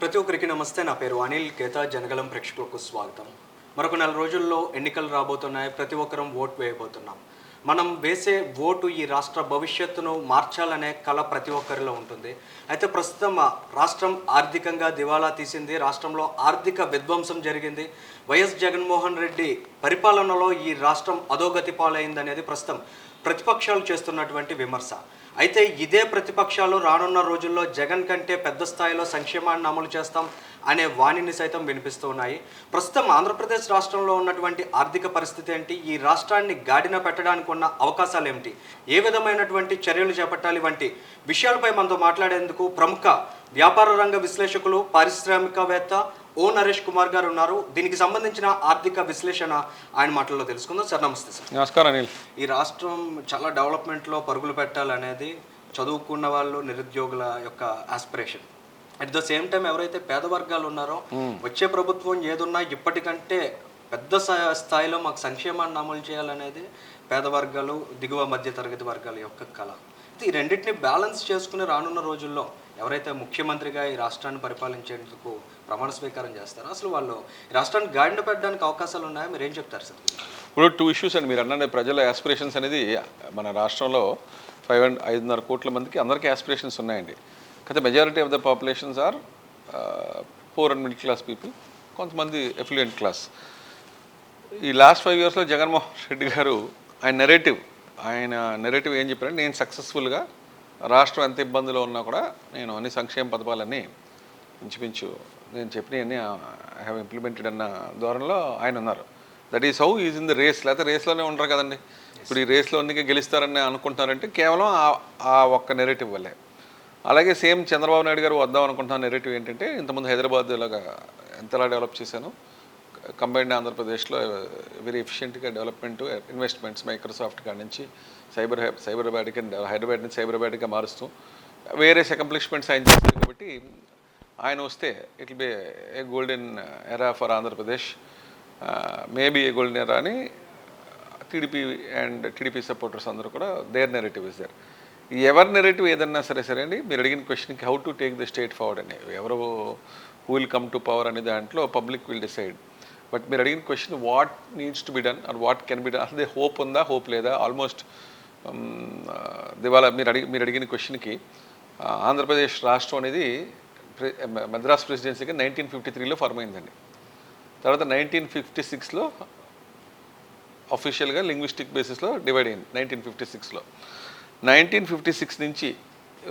ప్రతి ఒక్కరికి నమస్తే. నా పేరు అనిల్ కేతా. జనగలం ప్రేక్షకులకు స్వాగతం. మరొక 4 రోజుల్లో ఎన్నికలు రాబోతున్నాయి. ప్రతి ఒక్కరం ఓటు వేయబోతున్నాం. మనం వేసే ఓటు ఈ రాష్ట్ర భవిష్యత్తును మార్చాలనే కల ప్రతి ఒక్కరిలో ఉంటుంది. అయితే ప్రస్తుతం రాష్ట్రం ఆర్థికంగా దివాలా తీసింది. రాష్ట్రంలో ఆర్థిక విధ్వంసం జరిగింది. వైఎస్ జగన్మోహన్ రెడ్డి పరిపాలనలో ఈ రాష్ట్రం అధోగతి పాలైందనేది ప్రస్తుతం ప్రతిపక్షాలు చేస్తున్నటువంటి విమర్శ. అయితే ఇదే ప్రతిపక్షాలు రానున్న రోజుల్లో జగన్ కంటే పెద్ద స్థాయిలో సంక్షేమాన్ని అమలు చేస్తాం అనే వాణిని సైతం వినిపిస్తూ ఉన్నాయి. ప్రస్తుతం ఆంధ్రప్రదేశ్ రాష్ట్రంలో ఉన్నటువంటి ఆర్థిక పరిస్థితి ఏంటి, ఈ రాష్ట్రాన్ని గాడిన పెట్టడానికి ఉన్న అవకాశాలు ఏమిటి, ఏ విధమైనటువంటి చర్యలు చేపట్టాలి వంటి విషయాలపై మనతో మాట్లాడేందుకు ప్రముఖ వ్యాపార రంగ విశ్లేషకులు, పారిశ్రామికవేత్త ఓ నరేష్ కుమార్ గారు ఉన్నారు. దీనికి సంబంధించిన ఆర్థిక విశ్లేషణ ఆయన మాటల్లో తెలుసుకుందాం. సార్ నమస్తే. సార్ నమస్కారం అనిల్. ఈ రాష్ట్రం చాలా డెవలప్మెంట్లో పరుగులు పెట్టాలనేది చదువుకున్న వాళ్ళు, నిరుద్యోగుల యొక్క aspiration. At the same time ఎవరైతే పేద వర్గాలు ఉన్నారో వచ్చే ప్రభుత్వం ఏదున్నా ఇప్పటికంటే పెద్ద స్థాయిలో మాకు సంక్షేమాన్ని అమలు చేయాలనేది పేద వర్గాలు, దిగువ మధ్య తరగతి వర్గాల యొక్క కళ. ఈ రెండింటిని బ్యాలెన్స్ చేసుకుని రానున్న రోజుల్లో ఎవరైతే ముఖ్యమంత్రిగా ఈ రాష్ట్రాన్ని పరిపాలించేందుకు ప్రమాణ స్వీకారం చేస్తారో అసలు వాళ్ళు ఈ రాష్ట్రాన్ని గాడిన పెట్టడానికి అవకాశాలు ఉన్నాయో మీరు ఏం చెప్తారు సార్? ఇప్పుడు 2 ఇష్యూస్ అండి. మీరు అన్న ప్రజల యాస్పిరేషన్స్ అనేది మన రాష్ట్రంలో 5.5 కోట్ల మందికి అందరికీ యాస్పిరేషన్స్ ఉన్నాయండి. అయితే majority of the populations are poor and middle class people, కొంతమంది ఎఫ్లూయెంట్ క్లాస్. ఈ లాస్ట్ 5 ఇయర్స్లో జగన్మోహన్ రెడ్డి గారు ఆయన నెరేటివ్ ఏం చెప్పారంటే, నేను సక్సెస్ఫుల్గా రాష్ట్రం ఎంత ఇబ్బందిలో ఉన్నా కూడా నేను అన్ని సంక్షేమ పథకాలన్నీ ఇంచుమించు నేను చెప్పినవన్నీ ఐ హ్యావ్ ఇంప్లిమెంటెడ్ అన్న ధోరణిలో ఆయన ఉన్నారు. That is how is in the race. లేకపోతే రేస్లోనే ఉంటారు కదండి. ఇప్పుడు ఈ రేస్లో అన్నికే గెలుస్తారని అనుకుంటున్నారంటే కేవలం ఆ ఒక్క నెరేటివ్ వల్లే. అలాగే సేమ్ చంద్రబాబు నాయుడు గారు వద్దాం అనుకుంటున్న నెరేటివ్ ఏంటంటే, ఇంతకుముందు హైదరాబాద్ ఇలాగా ఎంతలా డెవలప్ చేశాను, కంబైన్డ్ ఆంధ్రప్రదేశ్లో వెరీ ఎఫిషియెంట్గా డెవలప్మెంట్, ఇన్వెస్ట్మెంట్స్ మైక్రోసాఫ్ట్ కాడి నుంచి సైబరాబాద్కి, హైదరాబాద్ నుంచి సైబరాబాద్గా మారుస్తూ వేరియస్ అకంప్లిష్మెంట్స్ ఆయన చేస్తారు. కాబట్టి ఆయన వస్తే it will be a golden era for Andhra Pradesh, maybe a golden era అని టీడీపీ సపోర్టర్స్ అందరూ కూడా దేర్ నెరేటివ్ ఇస్ దేర్. ఎవరి నెరేటివ్ ఏదన్నా సరే అండి, మీరు అడిగిన క్వశ్చన్కి how to take the state forward అని, ఎవరు who will come to power అనే దాంట్లో పబ్లిక్ విల్ డిసైడ్. బట్ మీరు అడిగిన question what needs to be done or what can be done, అదే హోప్ ఉందా, హోప్ లేదా, ఆల్మోస్ట్ దివాలా. మీరు అడిగిన క్వశ్చన్కి ఆంధ్రప్రదేశ్ రాష్ట్రం అనేది మద్రాస్ ప్రెసిడెన్సీగా 1953లో ఫార్మ్ అయిందండి. తర్వాత 1956లో అఫీషియల్గా లింగ్విస్టిక్ బేసిస్లో డివైడ్ అయింది. 1956లో 1956 నుంచి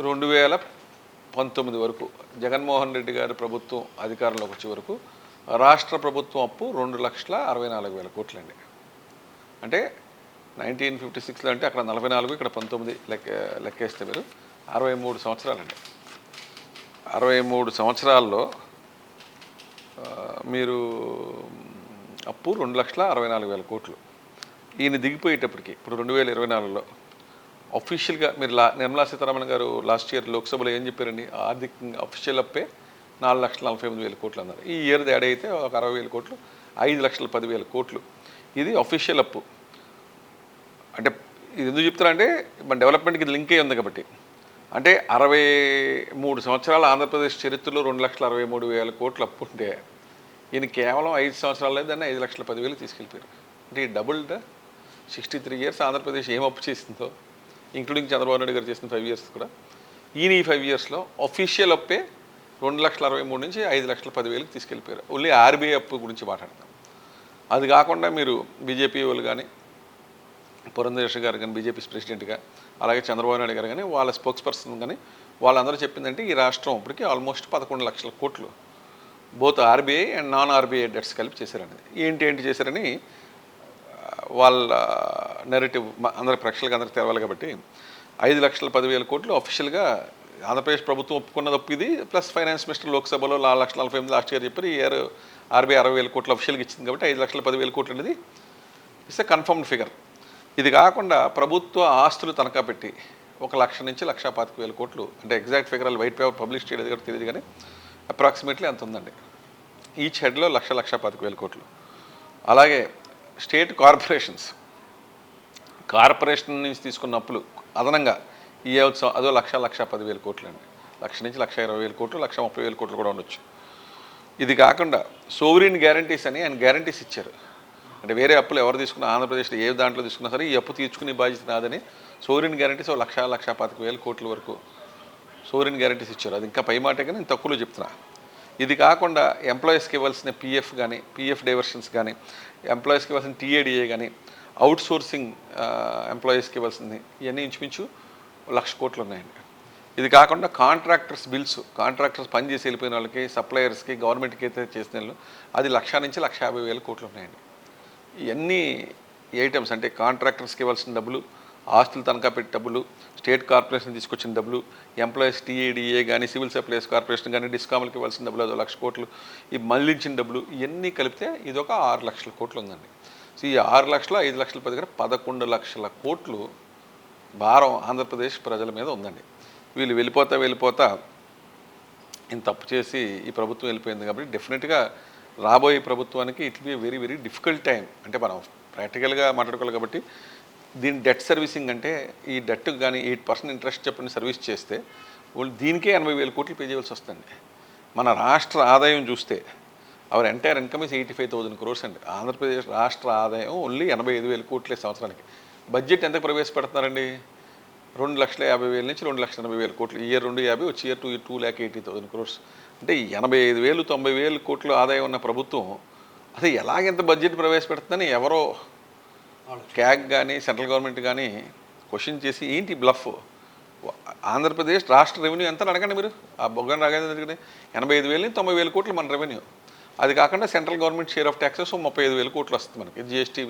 2019 వరకు జగన్మోహన్ రెడ్డి గారి ప్రభుత్వం అధికారంలోకి వచ్చే వరకు రాష్ట్ర ప్రభుత్వం అప్పు 2,64,000 కోట్లండి. అంటే 1956లో అంటే అక్కడ 44, ఇక్కడ 19 లెక్కేస్తే మీరు 63 సంవత్సరాలండి. 63 సంవత్సరాల్లో మీరు అప్పు 2,64,000 కోట్లు. ఈయన దిగిపోయేటప్పటికి ఇప్పుడు 2024లో అఫీషియల్గా మీరు నిర్మలా సీతారామన్ గారు లాస్ట్ ఇయర్ లోక్సభలో ఏం చెప్పారండి, ఆర్థికంగా అఫీషియల్ అప్పే 4,48,000 కోట్లు అన్నారు. ఈ ఇయర్ యాడ్ అయితే ఒక 60,000 కోట్లు, 5,10,000 కోట్లు. ఇది అఫీషియల్ అప్పు. అంటే ఇది ఎందుకు చెప్తారంటే మన డెవలప్మెంట్కి ఇది లింక్ అయ్యి ఉంది కాబట్టి. అంటే 63 సంవత్సరాల ఆంధ్రప్రదేశ్ చరిత్రలో 2,63,000 కోట్లు అప్పు ఉంటే ఈయన కేవలం 5 సంవత్సరాల్లో దాన్ని 5,10,000 తీసుకెళ్ళిపోయారు. అంటే ఈ డబుల్డ్ 63 ఇయర్స్ ఆంధ్రప్రదేశ్ ఏం అప్పు చేసిందో, ఇంక్లూడింగ్ చంద్రబాబు నాయుడు గారు చేసిన 5 ఇయర్స్ కూడా, ఈయన ఈ 5 ఇయర్స్లో అఫీషియల్ అప్పే 2,63,000 నుంచి 5,10,000 తీసుకెళ్ళిపోయారు. ఓన్లీ ఆర్బీఐ అప్పు గురించి మాట్లాడతాం. అది కాకుండా మీరు బీజేపీ వాళ్ళు కానీ, పురంధేశ్వరి గారు కానీ బీజేపీ ప్రెసిడెంట్గా, అలాగే చంద్రబాబు నాయుడు గారు కానీ, వాళ్ళ స్పోక్స్ పర్సన్ కానీ వాళ్ళందరూ చెప్పిందంటే ఈ రాష్ట్రం ఇప్పటికీ ఆల్మోస్ట్ 11 లక్షల కోట్లు both RBI and non RBI debts కలిపి చేశారనేది. ఏంటి చేశారని వాళ్ళ నెరేటివ్ అందరి ప్రేక్షకులకు అందరికి తెలవాలి. కాబట్టి 5,10,000 కోట్లు అఫీషియల్గా ఆంధ్రప్రదేశ్ ప్రభుత్వం ఒప్పుకున్నది అప్పు ఇది, ప్లస్ ఫైనాన్స్ మినిస్టర్ లోక్సభలో 4,48,000 లాస్ట్ ఇయర్ చెప్పారు. ఈ ఇయర్ ఆర్బీఐ 60,000 కోట్లు అఫీషియల్గా ఇచ్చింది. కాబట్టి 5,10,000 కోట్లు అనేది ఇట్స్ ఎ కన్ఫర్మ్డ్ ఫిగర్. ఇది కాకుండా ప్రభుత్వ ఆస్తులు తనఖా పెట్టి 1,00,000 నుంచి 1,25,000 కోట్లు, అంటే exact figure white paper publish చేయలేదు కూడా తెలియదు కానీ అప్రాక్సిమేట్లీ అంత ఉందండి. ఈచ్ హెడ్లో 1,25,000 కోట్లు. అలాగే స్టేట్ కార్పొరేషన్ నుంచి తీసుకున్న అప్పులు అదనంగా ఈ అదో 1,10,000 కోట్లు అండి. 1,00,000 నుంచి 1,20,000 కోట్లు, 1,30,000 కోట్లు కూడా ఉండొచ్చు. ఇది కాకుండా సోవరీన్ గ్యారంటీస్ అని ఆయన గ్యారంటీస్ ఇచ్చారు. అంటే వేరే అప్పులు ఎవరు తీసుకున్నా, ఆంధ్రప్రదేశ్లో ఏ దాంట్లో తీసుకున్నా సరే ఈ అప్పు తీర్చుకునే బాధ్యత నాదని సోవరీన్ గ్యారంటీస్ 1,25,000 కోట్ల వరకు సోవరీన్ గ్యారంటీస్ ఇచ్చారు. అది ఇంకా పై మాటే కానీ నేను తక్కువలో చెప్తున్నా. ఇది కాకుండా ఎంప్లాయీస్కి ఇవ్వాల్సిన పిఎఫ్ కానీ, పిఎఫ్ డైవర్షన్స్ కానీ, ఎంప్లాయీస్కి ఇవ్వాల్సిన టీఏడిఏ కానీ, అవుట్ సోర్సింగ్ ఎంప్లాయీస్కి ఇవ్వాల్సింది ఇవన్నీ ఇంచుమించు 1,00,000 కోట్లు ఉన్నాయండి. ఇది కాకుండా కాంట్రాక్టర్స్ బిల్స్, కాంట్రాక్టర్స్ పనిచేసి వెళ్ళిపోయిన వాళ్ళకి, సప్లయర్స్కి, గవర్నమెంట్కి అయితే చేసిన వాళ్ళు అది 1,00,000 నుంచి 1,50,000 కోట్లు ఉన్నాయండి. ఇవన్నీ ఐటమ్స్ అంటే కాంట్రాక్టర్స్కి ఇవ్వాల్సిన డబ్బులు, ఆస్తులు తనఖా పెట్టి డబ్బులు, స్టేట్ కార్పొరేషన్ తీసుకొచ్చిన డబ్బులు, ఎంప్లాయీస్ టీఏడిఏ కానీ, సివిల్ సప్లైస్ కార్పొరేషన్ కానీ, డిస్కామ్లకి ఇవ్వాల్సిన డబ్బులు అది 1,00,000 కోట్లు, ఈ మళ్లించిన డబ్బులు ఇవన్నీ కలిపితే ఇది ఒక 6,00,000 కోట్లు ఉందండి. సో ఈ 6 లక్షలు 5 లక్షల 10 దగ్గర 11 లక్షల కోట్లు భారం ఆంధ్రప్రదేశ్ ప్రజల మీద ఉందండి. వీళ్ళు వెళ్ళిపోతా ఇంత తప్పు చేసి ఈ ప్రభుత్వం వెళ్ళిపోయింది కాబట్టి డెఫినెట్గా రాబోయే ప్రభుత్వానికి it be very very difficult time. అంటే మనం ప్రాక్టికల్గా మాట్లాడుకోవాలి కాబట్టి దీని డెట్ సర్వీసింగ్ అంటే ఈ డెట్కి కానీ 8% ఇంట్రెస్ట్ చెప్పని సర్వీస్ చేస్తే వాళ్ళు దీనికే 80,000 కోట్లు పే చేయవలసి వస్తుంది. మన రాష్ట్ర ఆదాయం చూస్తే our entire income is 85,000 crores అండి. ఆంధ్రప్రదేశ్ రాష్ట్ర ఆదాయం ఓన్లీ 85,000 కోట్లే సంవత్సరానికి. బడ్జెట్ ఎంత ప్రవేశపెడుతున్నారండి? 2,50,000 నుంచి 2,80,000 కోట్లు. ఇయర్ 250 వచ్చి ఇయర్ 2,80,000 crores. అంటే 85,000 90,000 కోట్లు ఆదాయం ఉన్న ప్రభుత్వం అసలు ఎలాగెంత బడ్జెట్ ప్రవేశపెడుతుందని ఎవరో క్యాగ్ కానీ సెంట్రల్ గవర్నమెంట్ కానీ క్వశ్చన్ చేసి ఏంటి బ్లఫ్? ఆంధ్రప్రదేశ్ రాష్ట్ర రెవెన్యూ ఎంత అడగండి మీరు. ఆ బొగ్గన రాగేంద్ర దగ్గర 85,000 నుంచి 90,000 కోట్లు మన రెవెన్యూ. అది కాకుండా central government share of taxes 35,000 కోట్లు వస్తుంది మనకి, జిఎస్టీ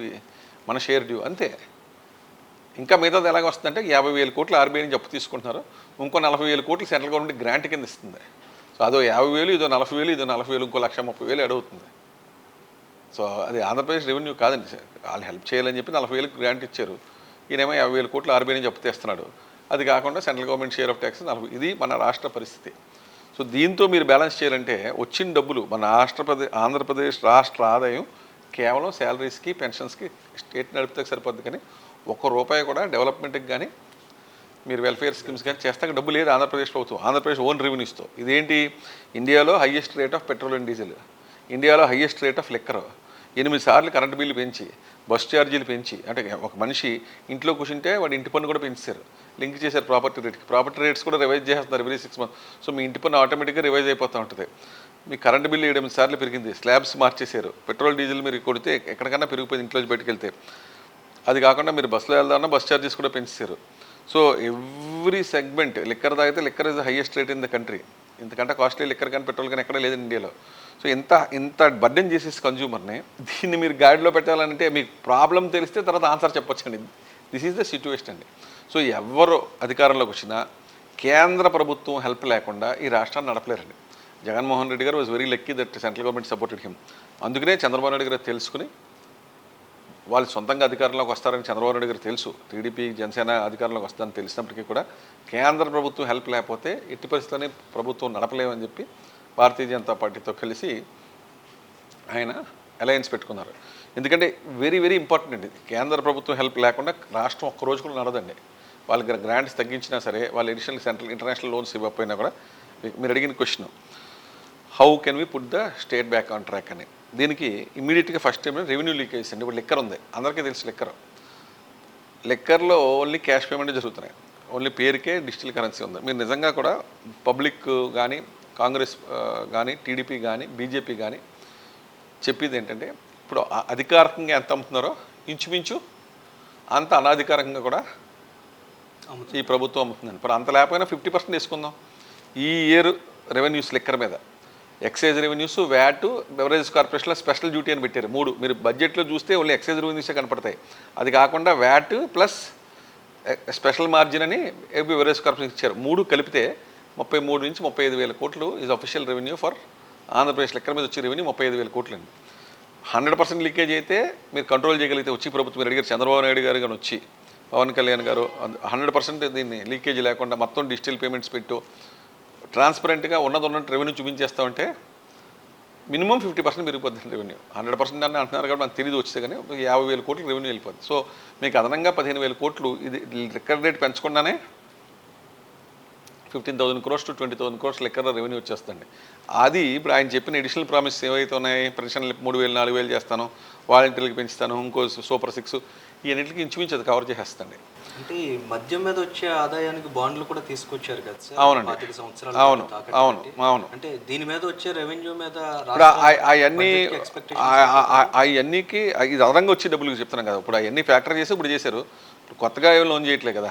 మన షేర్ డ్యూ అంతే. ఇంకా మిగతాది ఎలాగ వస్తుందంటే 50,000 కోట్లు ఆర్బీఐ నుంచి అప్పు తీసుకుంటున్నారు, ఇంకో 40,000 కోట్లు సెంట్రల్ గవర్నమెంట్ గ్రాంట్ కింద ఇస్తుంది. సో అదో 50,000, ఇదో 40,000, ఇదో 40,000, ఇంకో 1,30,000 అడుగుతుంది. సో అది ఆంధ్రప్రదేశ్ రెవెన్యూ కాదండి సార్. వాళ్ళు హెల్ప్ చేయాలని చెప్పి 40,000 గ్రాంట్ ఇచ్చారు. ఈయనేమో 50,000 కోట్లు ఆర్బీఐ నుంచి అప్పు తెస్తున్నాడు. అది కాకుండా central government share of tax 40. ఇది మన రాష్ట్ర పరిస్థితి. సో దీంతో మీరు బ్యాలెన్స్ చేయాలంటే వచ్చిన డబ్బులు మన ఆంధ్రప్రదేశ్ రాష్ట్ర ఆదాయం కేవలం శాలరీస్కి పెన్షన్స్కి స్టేట్ నడిపితే సరిపోద్ది, కానీ ₹1 కూడా డెవలప్మెంట్కి కానీ మీరు వెల్ఫేర్ స్కీమ్స్ కానీ చేస్తాక డబ్బు లేదు ఆంధ్రప్రదేశ్ ప్రభుత్వం. ఆంధ్రప్రదేశ్ ఓన్ రెవెన్యూస్తో. ఇదేంటి? ఇండియాలో highest rate of petrol and diesel, ఇండియాలో హైయెస్ట్ రేట్ ఆఫ్ లిక్కర్, 8 సార్లు కరెంట్ బిల్లు పెంచి, బస్ ఛార్జీలు పెంచి, అంటే ఒక మనిషి ఇంట్లో కూర్చుంటే వాడి ఇంటి పన్ను కూడా పెంచారు, లింక్ చేశారు ప్రాపర్టీ రేట్కి. ప్రాపర్టీ రేట్స్ కూడా రివైజ్ చేస్తున్నారు ఎవ్రీ 6 months. సో మీ ఇంటి పన్ను ఆటోమేటిక్గా రివైజ్ అయిపోతూ ఉంటుంది. మీ కరెంట్ బిల్లు 8 సార్లు పెరిగింది, స్లాబ్స్ మార్చేశారు, పెట్రోల్ డీజిల్ మీరు కొడితే ఎక్కడికన్నా పెరిగిపోయింది ఇంట్లో బయటకు వెళ్తే. అది కాకుండా మీరు బస్సులో వెళ్దామన్నా బస్ ఛార్జెస్ కూడా పెంచారు. సో ఎవ్రీ సెగ్మెంట్, లిక్కర్ తాగితే liquor is the highest rate in the country. ఇంతకంటే కాస్ట్లీ లిక్కర్ కానీ పెట్రోల్ కానీ ఎక్కడ లేదు ఇండియాలో. సో ఇంత బర్డెన్ చేసేసి కన్జ్యూమర్ని దీన్ని మీరు గాడిలో పెట్టాలంటే మీకు ప్రాబ్లం తెలిస్తే తర్వాత ఆన్సర్ చెప్పొచ్చండి. దిస్ ఈజ్ ద సిచ్యువేషన్ అండి. సో ఎవరు అధికారంలోకి వచ్చినా కేంద్ర ప్రభుత్వం హెల్ప్ లేకుండా ఈ రాష్ట్రాన్ని నడపలేరండి. జగన్మోహన్ రెడ్డి గారు was very lucky that central government supported him. అందుకనే చంద్రబాబు నాయుడు గారు తెలుసుకుని వాళ్ళు సొంతంగా అధికారంలోకి వస్తారని చంద్రబాబు నాయుడు గారు తెలుసు, టీడీపీ జనసేన అధికారంలోకి వస్తారని తెలిసినప్పటికీ కూడా కేంద్ర ప్రభుత్వం హెల్ప్ లేకపోతే ఎట్టి పరిస్థితుల్లోనే ప్రభుత్వం నడపలేమని చెప్పి భారతీయ జనతా పార్టీతో కలిసి ఆయన అలయన్స్ పెట్టుకున్నారు. ఎందుకంటే వెరీ వెరీ ఇంపార్టెంట్ అండి. కేంద్ర ప్రభుత్వం హెల్ప్ లేకుండా రాష్ట్రం ఒక్క రోజు కూడా నడదండి. వాళ్ళకి గ్రాంట్స్ తగ్గించినా సరే, వాళ్ళు అడిషనల్ సెంట్రల్ ఇంటర్నేషనల్ లోన్స్ ఇవ్వకపోయినా కూడా, మీరు అడిగిన question how can we put the state back on track అని, దీనికి ఇమీడియట్గా ఫస్ట్ టైం రెవెన్యూ లీకేజ్ అండి. ఇప్పుడు లిక్కర్ ఉంది, అందరికీ తెలుసు లిక్కర్లో ఓన్లీ క్యాష్ పేమెంట్ జరుగుతున్నాయి, ఓన్లీ పేరుకే డిజిటల్ కరెన్సీ ఉంది. మీరు నిజంగా కూడా పబ్లిక్ కానీ కాంగ్రెస్ కానీ టీడీపీ కానీ బీజేపీ కానీ చెప్పేది ఏంటంటే, ఇప్పుడు అధికారికంగా ఎంత అమ్ముతున్నారో ఇంచుమించు అంత అనాధికారికంగా కూడా ఈ ప్రభుత్వం అమ్ముతుందండి. ఇప్పుడు అంత లేకపోయినా 50% వేసుకుందాం. ఈ ఇయర్ రెవెన్యూస్ లిక్కర్ మీద ఎక్సైజ్ రెవెన్యూస్, వ్యాట్, బెవరేజెస్ కార్పొరేషన్లో స్పెషల్ డ్యూటీ అని పెట్టారు 3. మీరు బడ్జెట్లో చూస్తే ఓన్లీ ఎక్సైజ్ రెవెన్యూసే కనపడతాయి. అది కాకుండా వ్యాట్ ప్లస్ స్పెషల్ మార్జిన్ అని బెవరేజ్ కార్పొరేషన్ ఇచ్చారు. 3 కలిపితే 33 నుంచి 35,000 కోట్లు is official revenue for Andhra Pradesh. లెక్కల మీద వచ్చే రెవెన్యూ 35,000 కోట్లు అండి. 100% లీకేజ్ అయితే మీరు కంట్రోల్ చేయగలిగితే వచ్చి ప్రభుత్వం మీరు అడిగారు, చంద్రబాబు నాయుడు గారు కానీ వచ్చి పవన్ కళ్యాణ్ గారు 100% దీన్ని లీకేజ్ లేకుండా మొత్తం డిజిటల్ పేమెంట్స్ పెట్టు ట్రాన్స్పరెంట్గా ఉన్నట్టు రెవెన్యూ చూపించేస్తామంటే మినిమం 50% పెరిగిపోతుంది రెవెన్యూ. 100% అని అంటున్నారు కాబట్టి నాకు తెలియదు వచ్చేది, కానీ 50,000 కోట్లు రెవెన్యూ వెళ్ళిపోతుంది. సో మీకు అదనంగా 15,000 కోట్లు ఇది రికార్డ్ రేట్ పెంచకుండానే 15,000 crores to 20,000 crores లెక్కలో రెవెన్యూ వచ్చేస్తుంది. అది ఇప్పుడు ఆయన చెప్పిన ఎడిషనల్ ప్రామిస్ ఏవైతే ఉన్నాయి, పెన్షన్లు 3,000 4,000 చేస్తాను, వాలంటీర్లకు పెంచుతాను, ఇంకో సూపర్ 6 ఇవన్నింటికి ఇంచుమించు అది కవర్ చేసేస్తుంది. అంటే ఈ మద్యం మీద వచ్చే ఆదాయానికి బాండ్లు కూడా తీసుకొచ్చారు కదా సార్. అవునండి. 25 సంవత్సరాలు అవును తాకట్టు అవును పెట్టి. అవును. అంటే దీని మీద వచ్చే రెవెన్యూ మీద ఇప్పుడు అవన్నీ అవన్నీకి ఇది అదనంగా వచ్చే డబ్బులు చెప్తున్నాం కదా. ఇప్పుడు అవన్నీ ఫ్యాక్టర్ చేసి ఇప్పుడు చేశారు. కొత్తగా ఏం లోన్ చేయట్లేదు కదా.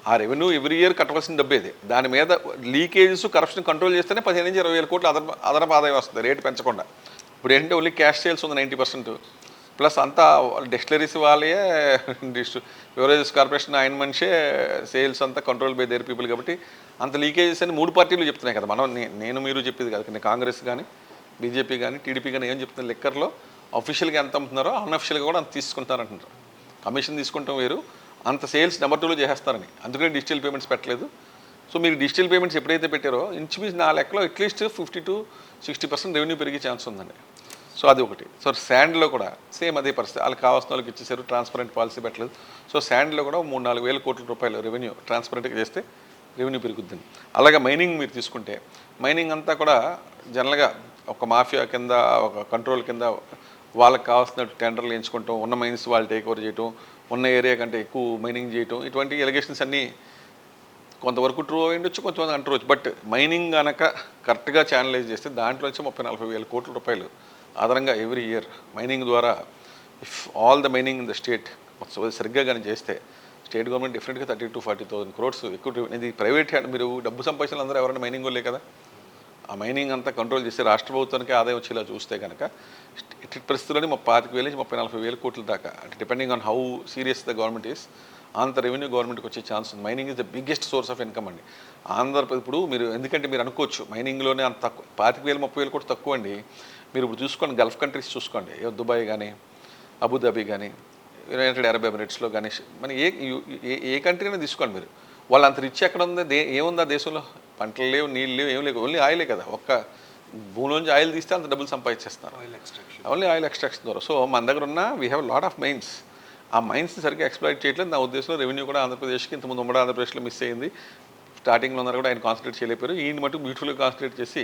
ఆ రెవెన్యూ ఎవ్రీ ఇయర్ కట్టవలసిన డబ్బే ఇది. దాని మీద లీకేజెస్ కరప్షన్ కంట్రోల్ చేస్తేనే 15 నుంచి 20 వేల కోట్లు అదనపు ఆదాయం వస్తుంది రేటు పెంచకుండా. ఇప్పుడు ఏంటంటే ఓన్లీ క్యాష్ సేల్స్ ఉంది 90%, ప్లస్ అంతా డిస్టిలరీస్ వాళ్ళే, బెవరేజెస్ కార్పొరేషన్ ఆయన మనిషే సేల్స్ అంతా కంట్రోల్ బై దేర్ పీపుల్. కాబట్టి అంత లీకేజెస్ అని 3 పార్టీలు చెప్తున్నాయి కదా. నేను మీరు చెప్పేది కాదు. కాంగ్రెస్ కానీ, బీజేపీ కానీ, టీడీపీ కానీ ఏం చెప్తున్నారు, లెక్కర్లో అఫీషియల్గా ఎంత అమ్ముతున్నారో అన్అఫీషియల్గా కూడా అంత తీసుకుంటారంటున్నారు. కమిషన్ తీసుకుంటాం వేరు, అంత సేల్స్ నెంబర్ 2లో చేసేస్తారని. అందుకని డిజిటల్ పేమెంట్స్ పెట్టలేదు. సో మీరు డిజిటల్ పేమెంట్స్ ఎప్పుడైతే పెట్టారో ఇంచుమించు నా లెక్కలో అట్లీస్ట్ 50 to 60% రెవెన్యూ పెరిగే ఛాన్స్ ఉందండి. సో అది ఒకటి. సో శాండ్లో కూడా సేమ్ అదే పరిస్థితి. వాళ్ళకి కావాల్సిన వాళ్ళకి ఇచ్చేసారు, ట్రాన్స్పరెంట్ పాలసీ పెట్టలేదు. సో శాండ్లో కూడా 3-4 వేల కోట్ల రూపాయలు రెవెన్యూ ట్రాన్స్పరెంట్గా చేస్తే రెవెన్యూ పెరుగుద్దండి. అలాగే మైనింగ్ మీరు తీసుకుంటే, మైనింగ్ అంతా కూడా జనరల్గా ఒక మాఫియా కింద, ఒక కంట్రోల్ కింద వాళ్ళకి కావాల్సిన టెండర్లు ఎంచుకుంటాం, ఉన్న మైన్స్ వాళ్ళు టేక్ ఓవర్ చేయటం, ఉన్న ఏరియా కంటే ఎక్కువ మైనింగ్ చేయటం, ఇటువంటి ఎలిగేషన్స్ అన్నీ కొంతవరకు ట్రూ అయి ఉండొచ్చు, కొంతమంది అంటవచ్చు. బట్ మైనింగ్ కనుక కరెక్ట్గా ఛానలైజ్ చేస్తే దాంట్లో నుంచి 30-40 వేల కోట్ల రూపాయలు అదనంగా ఎవ్రీ ఇయర్ మైనింగ్ ద్వారా, if all the mining in the state సరిగ్గా కానీ చేస్తే స్టేట్ గవర్నమెంట్ డెఫినెట్గా 30,000 to 40,000 crores ఎక్కువ. ఇది ప్రైవేట్ హ్యాండ్. మీరు డబ్బు సంపాదించిన అందరూ ఎవరైనా మైనింగ్ వాళ్ళే కదా. ఆ మైనింగ్ అంతా కంట్రోల్ చేసి రాష్ట్ర ప్రభుత్వానికి ఆదాయం వచ్చేలా చూస్తే కనుక ఇట్టి పరిస్థితుల్లోనే 25,000 నుంచి 30-40 వేల కోట్ల దాకా, అంటే depending on how serious the government is, అంత రెవెన్యూ గవర్నమెంట్కి వచ్చే ఛాన్స్ ఉంది. Mining is the biggest source of income అండి ఆంధ్రప్రదేశ్. ఇప్పుడు మీరు ఎందుకంటే మీరు అనుకోవచ్చు మైనింగ్లోనే అంత తక్కువ, 25,000-30,000 కూడా తక్కువ అండి. మీరు ఇప్పుడు చూసుకోండి, గల్ఫ్ కంట్రీస్ చూసుకోండి, దుబాయ్ కానీ, అబుదాబి కానీ, యునైటెడ్ అరబ్ ఎమిరేట్స్లో కానీ, మన ఏ కంట్రీ అయినా తీసుకోండి మీరు, వాళ్ళు అంత రిచ్ ఎక్కడ ఉంది, ఏముంది ఆ దేశంలో? పంటలు లేవు, నీళ్ళు లేవు, ఏం లేవు, ఓన్లీ ఆయిలే కదా. ఒక్క భూమిలోంచి ఆయిల్ తీస్తే అంత డబ్బులు సంపాదించేస్తున్నారు, ఓన్లీ ఆయిల్ ఎక్స్ట్రాక్షన్ ద్వారా. సో మన దగ్గర ఉన్న we have lot of mines. ఆ మైన్స్ని సరిగ్గా ఎక్స్ప్లాయిట్ చేయట్లేదు. నా ఉద్దేశంలో రెవెన్యూ కూడా ఆంధ్రప్రదేశ్కి ఇంతకుముందు ఉమ్మడి ఆంధ్రప్రదేశ్లో మిస్ అయింది. స్టార్టింగ్లో ఉన్నారు కూడా ఆయన కాన్సన్ట్రేట్ చేయలేపారు. ఈయన మటుకు బ్యూటిఫుల్గా కాన్సన్ట్రేట్ చేసి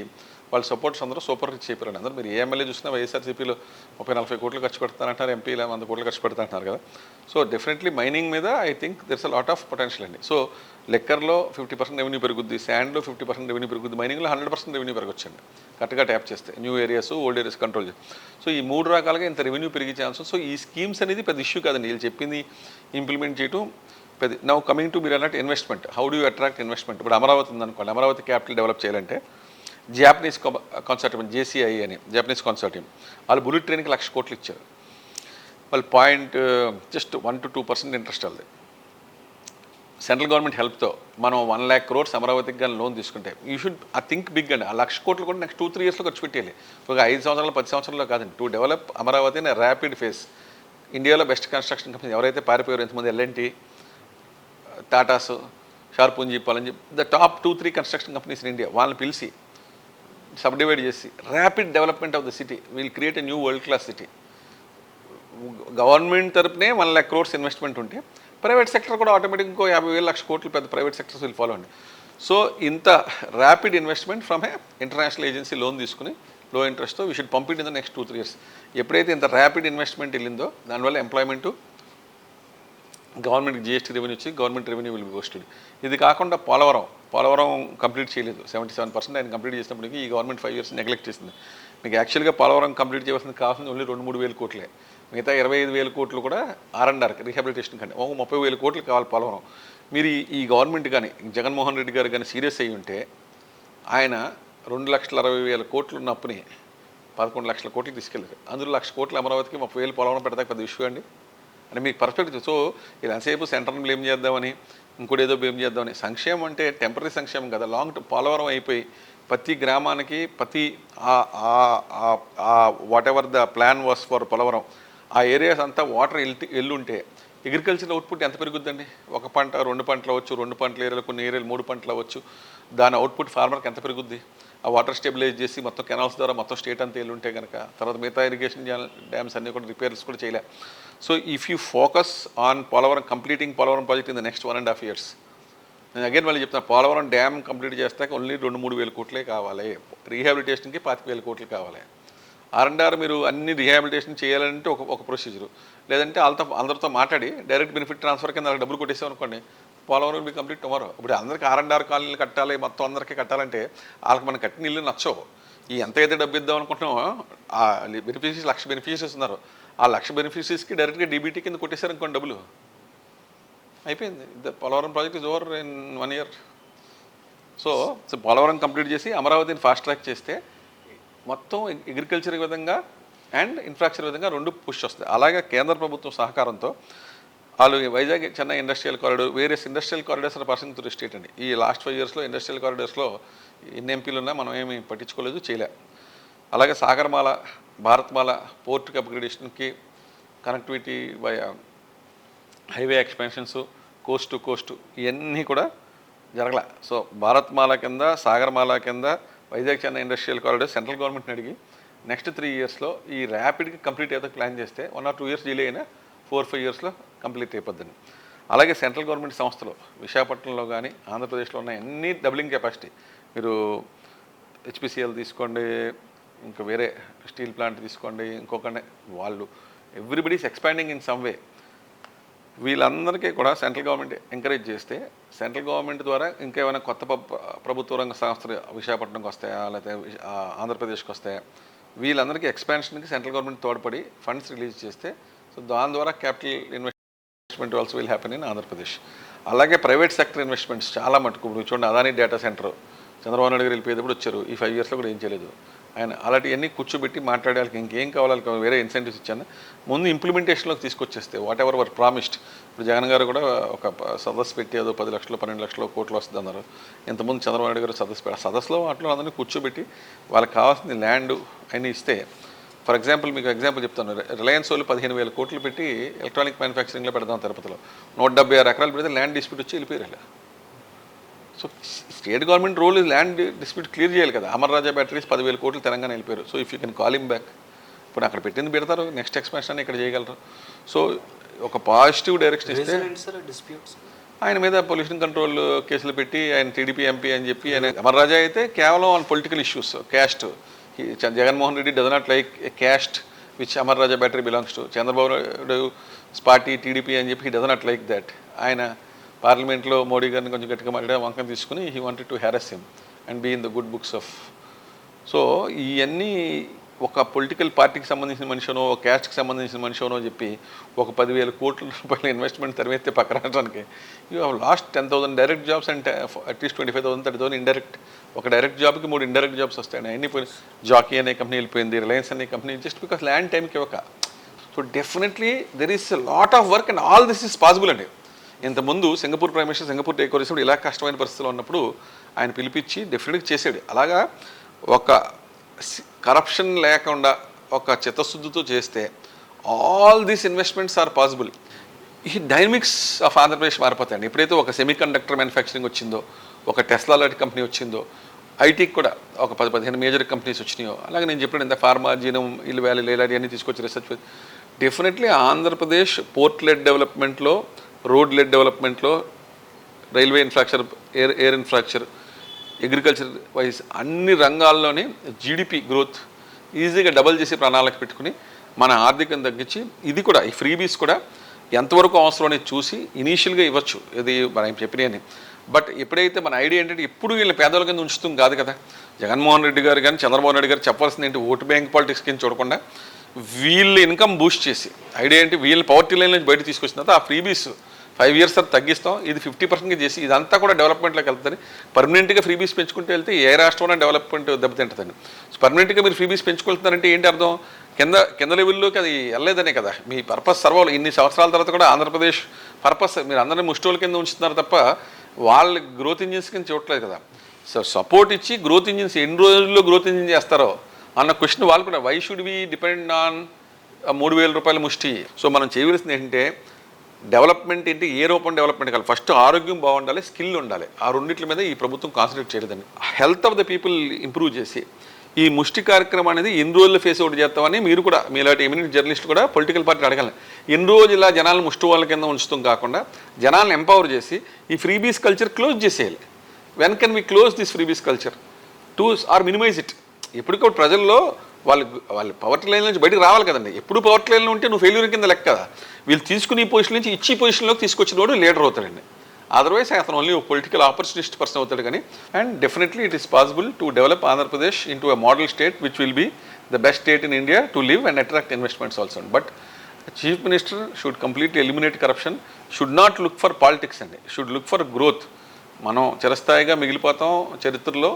వాళ్ళ సపోర్ట్స్ అందరూ సూపర్ రిచ్ అయిపోయారు. అందరూ మీరు ఏ ఎమ్మెల్యే చూసినా వైఎస్ఆర్సీపీలో 30-40 కోట్లు ఖర్చు పెడతానంటారు, ఎంపీలో 100 కోట్లు ఖర్చు పెడతాంటున్నారు కదా. సో డెఫినెట్లీ మైనింగ్ మీద I think there's a lot of potential అండి. సో లెక్కర్లో 50% రెవెన్యూ పెరుగుద్ది, శాండ్లో 50% రెవెన్యూ పెరుగుద్ది, మైనింగ్లో 100% రెవెన్యూ పెరగొచ్చండి కరెక్ట్గా ట్యాప్ చేస్తే, new areas, old areas control చేస్తే. సో ఈ 3 రకాలుగా ఇంత రెవెన్యూ పెరిగే ఛాన్స్. సో ఈ స్కీమ్స్ అనేది పెద్ద ఇష్యూ కాదండి, వీళ్ళు చెప్పింది ఇంప్లిమెంట్ చేయడం పెద్ద. నౌ కమింగ్ టు మీరు అన్నట్టు investment, how do you attract investment. ఇప్పుడు అమరావతి ఉందనుకోండి, అమరావతి క్యాపిటల్ డెవలప్ చేయాలంటే జాపనీస్ కన్సార్టియం, జేసీఐ అని జాపనీస్ కన్సార్టియం, వాళ్ళు బుల్లెట్ ట్రైన్కి 1,00,000 కోట్లు ఇచ్చారు. వాళ్ళు జస్ట్ 1 to 2% ఇంట్రెస్ట్ వాళ్ళది. సెంట్రల్ గవర్నమెంట్ హెల్ప్తో మనం 1,00,000 crores అమరావతికి కానీ లోన్ తీసుకుంటే, యూ షుడ్ థింక్ బిగ్ అండి. ఆ 1,00,000 కోట్లు కూడా నెక్స్ట్ 2-3 yearsలో ఖర్చు పెట్టేయాలి. ఒక 5 సంవత్సరాలు 10 సంవత్సరాల్లో కాదండి. To develop Amaravati in rapid phase. ఇండియాలో బెస్ట్ కన్స్ట్రక్షన్ కంపెనీ ఎవరైతే పారిపోయారు ఇంతమంది, L and T, Tatas, Shapoorji, Pallonji, the top 2-3 construction companies in India, వాళ్ళని పిలిచి సబ్డివైడ్ చేసి rapid development of the city, will create a new world class city. Government తరపునే 1,00,000 crores ఇన్వెస్ట్మెంట్ ఉంటే private sector కూడా ఆటోమేటిక్ ఇంకో 50,000 1,00,000 కోట్లు పెద్ద ప్రైవేట్ సెక్టర్స్ విల్ ఫాలో అండి. సో ఇంత rapid investment from A international agency loan తీసుకుని లో ఇంట్రెస్ట్తో we should pump it in the next 2-3 years. ఎప్పుడైతే ఇంత ర్యాపిడ్ ఇన్వెస్ట్మెంట్ వెళ్ళిందో దానివల్ల ఎంప్లాయ్మెంటు, గవర్నమెంట్కి జిఎస్టీ రెవెన్యూ వచ్చి government revenue will be boosted. ఇది కాకుండా పోలవరం కంప్లీట్ చేయలేదు. 77% ఆయన కంప్లీట్ చేసినప్పటికీ ఈ గవర్నమెంట్ 5 years నెగ్లెక్ట్ చేసింది. మీకు యాక్చువల్గా పోలవరం కంప్లీట్ చేయవలసింది కావాల్సింది ఓన్లీ 2-3 వేల కోట్లే. మిగతా 25,000 కోట్లు కూడా R&R రీహాబిలిటేషన్ కంటే 30,000 కోట్లు కావాలి పోలవరం. మీరు ఈ గవర్నమెంట్ కానీ జగన్మోహన్ రెడ్డి గారు కానీ సీరియస్ అయ్యి ఉంటే ఆయన 2,60,000 కోట్లు ఉన్న అప్పుని 11 లక్షల కోట్లు తీసుకెళ్ళారు. అందులో 1,00,000 కోట్లు అమరావతికి 30,000 పోలవరం పెడతాక పెద్ద ఇష్యూ అండి అని మీకు పర్స్పెక్టివ్. సో ఇలా ఎంతసేపు సెంటర్ని బ్లేమ్ చేద్దామని, ఇంకోటి ఏదో బ్లేమ్ చేద్దామని. సంక్షేమం అంటే టెంపరీ సంక్షేమం కదా, లాంగ్ టర్మ్. పోలవరం అయిపోయి ప్రతి గ్రామానికి what ever the plan was for Polavaram, ఆ ఏరియాస్ అంతా వాటర్ ఎల్లుంటే అగ్రికల్చర్ అవుట్పుట్ ఎంత పెరుగుద్దండి? 1 పంట 2 పంటలు అవ్వచ్చు, 2 పంటల ఏరియాలు, కొన్ని ఏరియాలు 3 పంటలు అవ్వచ్చు. దాని అవుట్పుట్ ఫార్మర్కి ఎంత పెరుగుద్ది? ఆ వాటర్ స్టెబిలైజ్ చేసి మొత్తం కెనాల్స్ ద్వారా మొత్తం స్టేట్ అంతా ఎల్లుంటే కనుక, తర్వాత మిగతా ఇరిగేషన్ డ్యామ్స్ అన్నీ కూడా రిపేర్స్ కూడా చేయలే. So if you focus on Polavaram, completing Polavaram project in the next 1.5 years, నేను అగైన్ మళ్ళీ చెప్తాను, పోలవరం డ్యామ్ కంప్లీట్ చేస్తాక ఓన్లీ 2-3 వేల కోట్లే కావాలి, రీహాబిలిటేషన్కి 25,000 కోట్లు కావాలి. ఆర్ మీరు అన్ని రీహాబిలిటేషన్ చేయాలంటే ఒక ప్రొసీజరు, లేదంటే అందరితో మాట్లాడి డైరెక్ట్ బెనిఫిట్ ట్రాన్స్ఫర్ కింద వాళ్ళకి డబ్బులు కొట్టేసాం అనుకోండి, పోలవరం బి కంప్లీట్ టుమారో. ఇప్పుడు అందరికీ ఆర్ కాలనీలు కట్టాలి, మొత్తం అందరికీ కట్టాలంటే వాళ్ళకి మనం కట్టిన ఇల్లు నచ్చవు. ఈ ఎంతైతే డబ్బు ఇద్దాం అనుకుంటున్నామో ఆ బెనిఫిషరీస్ 1,00,000 బెనిఫిషరీస్ ఉన్నారు, ఆ 1,00,000 బెనిఫిషరీస్కి డైరెక్ట్గా డీబీటీ కింద కొట్టేశారు అనుకోండి, డబ్బులు అయిపోయింది. Polavaram project is over in 1 year. So Polavaram complete చేసి అమరావతిని ఫాస్ట్ ట్రాక్ చేస్తే మొత్తం అగ్రికల్చర్ విధంగా అండ్ ఇన్ఫ్రాస్ట్రక్చర్ విధంగా 2 పుష్ వస్తాయి. అలాగే కేంద్ర ప్రభుత్వం సహకారంతో వాళ్ళు Vizag Chennai industrial corridor, various industrial corridors person to state అండి. ఈ లాస్ట్ 5 yearsలో ఇండస్ట్రియల్ కారిడార్స్లో ఎన్ని ఎంపీలు ఉన్నా మనం ఏమి పట్టించుకోలేదు, చేయలే. అలాగే సాగర్మాల, భారత్మాల పోర్ట్ అప్గ్రేడేషన్కి connectivity by highway expansions, coast to coast, ఇవన్నీ కూడా జరగలే. సో భారత్మాల కింద, సాగర్మాల కింద Vizag Chennai industrial corridor central గవర్నమెంట్ని అడిగి నెక్స్ట్ 3 yearsలో ఈ ర్యాపిడ్గా కంప్లీట్ అయితే ప్లాన్ చేస్తే 1 or 2 years డిలే అయినా 4-5 yearsలో కంప్లీట్ అయిపోద్దండి. అలాగే సెంట్రల్ గవర్నమెంట్ సంస్థలు విశాఖపట్నంలో కానీ ఆంధ్రప్రదేశ్లో ఉన్న అన్ని డబులింగ్ కెపాసిటీ, మీరు హెచ్పిసిఎల్ తీసుకోండి, ఇంకా వేరే స్టీల్ ప్లాంట్ తీసుకోండి, ఇంకొకటి, వాళ్ళు everybody's expanding in some way. వీళ్ళందరికీ కూడా సెంట్రల్ గవర్నమెంట్ ఎంకరేజ్ చేస్తే సెంట్రల్ గవర్నమెంట్ ద్వారా ఇంకేమైనా కొత్త ప్రభుత్వ రంగ సంస్థలు విశాఖపట్నంకి వస్తాయా, లేకపోతే ఆంధ్రప్రదేశ్కి వస్తాయా, వీళ్ళందరికీ ఎక్స్పాన్షన్కి సెంట్రల్ గవర్నమెంట్ తోడ్పడి ఫండ్స్ రిలీజ్ చేస్తే, సో దాని ద్వారా capital investment also will happen in Andhra Pradesh. అలాగే ప్రైవేట్ సెక్టర్ ఇన్వెస్ట్మెంట్స్ చాలా మటుకు, ఇప్పుడు చూడండి అదానీ డేటా సెంటర్ చంద్రబాబు నాయుడు గారు వెళ్ళిపోయేటప్పుడు వచ్చారు, ఈ 5 yearsలో కూడా ఏం చేయలేదు. ఆయన అలాంటివన్నీ కూర్చోబెట్టి మాట్లాడే వాళ్ళకి ఇంకేం కావాలి, వేరే ఇన్సెంటివ్స్ ఇచ్చాను, ముందు ఇంప్లిమెంటేషన్లోకి తీసుకొచ్చేస్తే వాట్ ఎవర్ వర్ ప్రామిస్డ్. ఇప్పుడు జగన్ గారు కూడా ఒక సదస్సు పెట్టి ఏదో 10 లక్షలు 12 లక్షలు కోట్లు వస్తుంది అన్నారు. ఇంతకుముందు చంద్రబాబు నాయుడు గారు సదస్సులో వాటిలో అందరినీ కూర్చోబెట్టి వాళ్ళకి కావాల్సిన ల్యాండ్ అన్నీ ఇస్తే, ఫర్ ఎగ్జాంపుల్ మీకు ఎగ్జాంపుల్ చెప్తాను, రిలయన్స్ వాళ్ళు 15,000 కోట్లు పెట్టి ఎలక్ట్రానిక్ మ్యానుఫ్యాక్చరింగ్లో పెడదాం తిరుపతిలో, 176 ఎకరాలు పెడితే ల్యాండ్ డిస్ప్యూట్ వచ్చి వెళ్ళిపోయారు. So state government role land dispute clear చేయాలి కదా. అమర్ రాజా బ్యాటరీస్ 10,000 కోట్లు తెలంగాణ వెళ్ళిపోయారు. So if you can call him back, ఇప్పుడు అక్కడ పెట్టింది పెడతారు, నెక్స్ట్ ఎక్స్పాన్షన్ ఇక్కడ చేయగలరు. సో ఒక పాజిటివ్ డైరెక్షన్ ఇస్తే, ఆయన మీద పొల్యూషన్ కంట్రోల్ కేసులు పెట్టి ఆయన టీడీపీ ఎంపీ అని చెప్పి, ఆయన అమర్ రాజా అయితే కేవలం on political issues, caste, Jaganmohan Reddy does not like a caste which Amar Raja battery belongs to, Chandrababu Naidu party TDP అని చెప్పి he does not like that. ఆయన పార్లమెంట్లో మోడీ గారిని కొంచెం గట్టిగా మాట్లాడే వంకం తీసుకుని he wanted to harass him and be in the good books of. So ఇవన్నీ ఒక పొలిటికల్ పార్టీకి సంబంధించిన మనిషినో, ఒక క్యాస్ట్కి సంబంధించిన మనిషినో చెప్పి ఒక 10,000 కోట్ల రూపాయల ఇన్వెస్ట్మెంట్ తరిమేస్తే పక్క రాష్ట్రానికి you have lost 10,000 direct jobs and at least 25,000 30,000 indirect. ఒక డైరెక్ట్ జాబ్కి 3 ఇండైరెక్ట్ జాబ్స్ వస్తాయి. అన్ని పోయి జాకీ అనే కంపెనీ వెళ్ళిపోయింది, రిలయన్స్ అనే కంపెనీ, జస్ట్ బికాస్ ల్యాండ్ టైంకి ఇవ్వక. So definitely there is lot of work and all this is possible అండి. ఇంతకుముందు Singapore prime minister Singapore take over చేసినప్పుడు ఇలా కష్టమైన పరిస్థితుల్లో ఉన్నప్పుడు ఆయన పిలిపించి డెఫినెట్గా చేసాడు. అలాగా ఒక కరప్షన్ లేకుండా ఒక చిత్తశుద్ధితో చేస్తే all these investments are possible. ఈ డైనమిక్స్ ఆఫ్ ఆంధ్రప్రదేశ్ మారిపోతాయండి. ఎప్పుడైతే ఒక సెమీ కండక్టర్ మ్యానుఫ్యాక్చరింగ్ వచ్చిందో, ఒక టెస్లా లాంటి కంపెనీ వచ్చిందో, ఐటీకి కూడా ఒక 10-15 మేజర్ కంపెనీస్ వచ్చినాయో, అలాగే నేను చెప్పిన ఇంత ఫార్మా, జీనం, ఇల్లు వ్యాలీ ఇలాంటి అన్నీ తీసుకొచ్చి research, definitely Andhra Pradesh port led డెవలప్మెంట్లో, రోడ్ లెడ్ డెవలప్మెంట్లో, railway infrastructure, air infrastructure, agriculture wise అన్ని రంగాల్లోనే జీడిపి గ్రోత్ ఈజీగా డబల్ చేసి ప్రణాళిక పెట్టుకుని మన ఆర్థికం తగ్గించి, ఇది కూడా ఈ ఫ్రీబీస్ కూడా ఎంతవరకు అవసరం అనేది చూసి ఇనీషియల్గా ఇవ్వచ్చు, ఇది మనం చెప్పినవి. బట్ ఎప్పుడైతే మన ఐడియా ఏంటంటే ఎప్పుడు వీళ్ళని పేదల కింద ఉంచుతాం కాదు కదా. జగన్మోహన్ రెడ్డి గారు కానీ చంద్రబాబు నాయుడు గారు చెప్పాల్సింది ఏంటి, ఓటు బ్యాంక్ పాలిటిక్స్ కింద చూడకుండా వీళ్ళ ఇన్కమ్ బూస్ట్ చేసి, ఐడియా ఏంటి, వీళ్ళ పవర్టీ లైన్ నుంచి బయట తీసుకొచ్చిన తర్వాత ఆ ఫ్రీబీస్ 5 years తర్వాత తగ్గిస్తాం, ఇది 50% చేసి ఇదంతా కూడా డెవలప్మెంట్లోకి వెళ్తుంది. పర్మనెంట్గా ఫ్రీబీస్ పెంచుకుంటూ వెళ్తే ఏ రాష్ట్రంలో డెవలప్మెంట్ దెబ్బతింటుందండి. సో పర్మనెంట్గా మీరు ఫ్రీబీస్ పెంచుకుంటున్నారంటే ఏంటి అర్థం, కింద లెవెల్లోకి అది వెళ్ళలేదనే కదా. మీ పర్పస్ సర్వల్ ఇన్ని సంవత్సరాల తర్వాత కూడా ఆంధ్రప్రదేశ్ పర్పస్ మీరు అందరినీ ముష్టోళ్ళ కింద ఉంచుతున్నారు తప్ప వాళ్ళ గ్రోత్ ఇంజిన్స్ కింద చూడట్లేదు కదా. సో సపోర్ట్ ఇచ్చి గ్రోత్ ఇంజిన్స్ ఎన్ని రోజుల్లో గ్రోత్ ఇంజిన్ చేస్తారో అన్న క్వశ్చన్ వాళ్ళు కూడా, why should we depend on 3,000 రూపాయల ముష్టి. సో మనం చేయవలసింది ఏంటంటే డెవలప్మెంట్ ఏంటి, ఏ రూపం డెవలప్మెంట్ కావాలి, ఫస్ట్ ఆరోగ్యం బాగుండాలి, స్కిల్ ఉండాలి. ఆ రెండింటి మీద ఈ ప్రభుత్వం కాన్సన్ట్రేట్ చేయలేదండి. Health of the people improve చేసి ఈ ముష్టి కార్యక్రమం అనేది ఎన్ని రోజులు ఫేస్ అవుట్ చేస్తామని మీరు కూడా మీలాంటి ఎమినెంట్ జర్నలిస్ట్ కూడా పొలిటికల్ పార్టీ అడగాలి. ఎన్ని రోజులు ఇలా జనాలను ముష్టి వాళ్ళ కింద ఉంచుతాం కాకుండా జనాలను ఎంపవర్ చేసి ఈ ఫ్రీబీస్ కల్చర్ క్లోజ్ చేసేయాలి. When can we close this freebies culture to or minimize it? ఎప్పటికప్పుడు ప్రజల్లో వాళ్ళు పవర్టీ లైన్ నుంచి బయటకు రావాలి కదండి. ఎప్పుడు పవర్టీ లైన్లో ఉంటే నువ్వు ఫెయిల్యూర్ కింద లెక్క కదా. వీళ్ళు తీసుకుని ఈ పొజిషన్ నుంచి ఇచ్చి పొజిషన్లోకి తీసుకొచ్చిన వాడు లీడర్ అవుతాడండి. అదర్వైజ్ అతను ఓన్లీ పొలిటికల్ ఆపర్చునిస్ట్ పర్సన్ అవుతాడు కానీ. And definitely it is possible to develop Andhra Pradesh into a model state which will be the best state in India to live and attract investments also. But chief minister should completely eliminate corruption, should not look for politics అండి, should look for growth. మనం చిరస్థాయిగా మిగిలిపోతాం చరిత్రలో.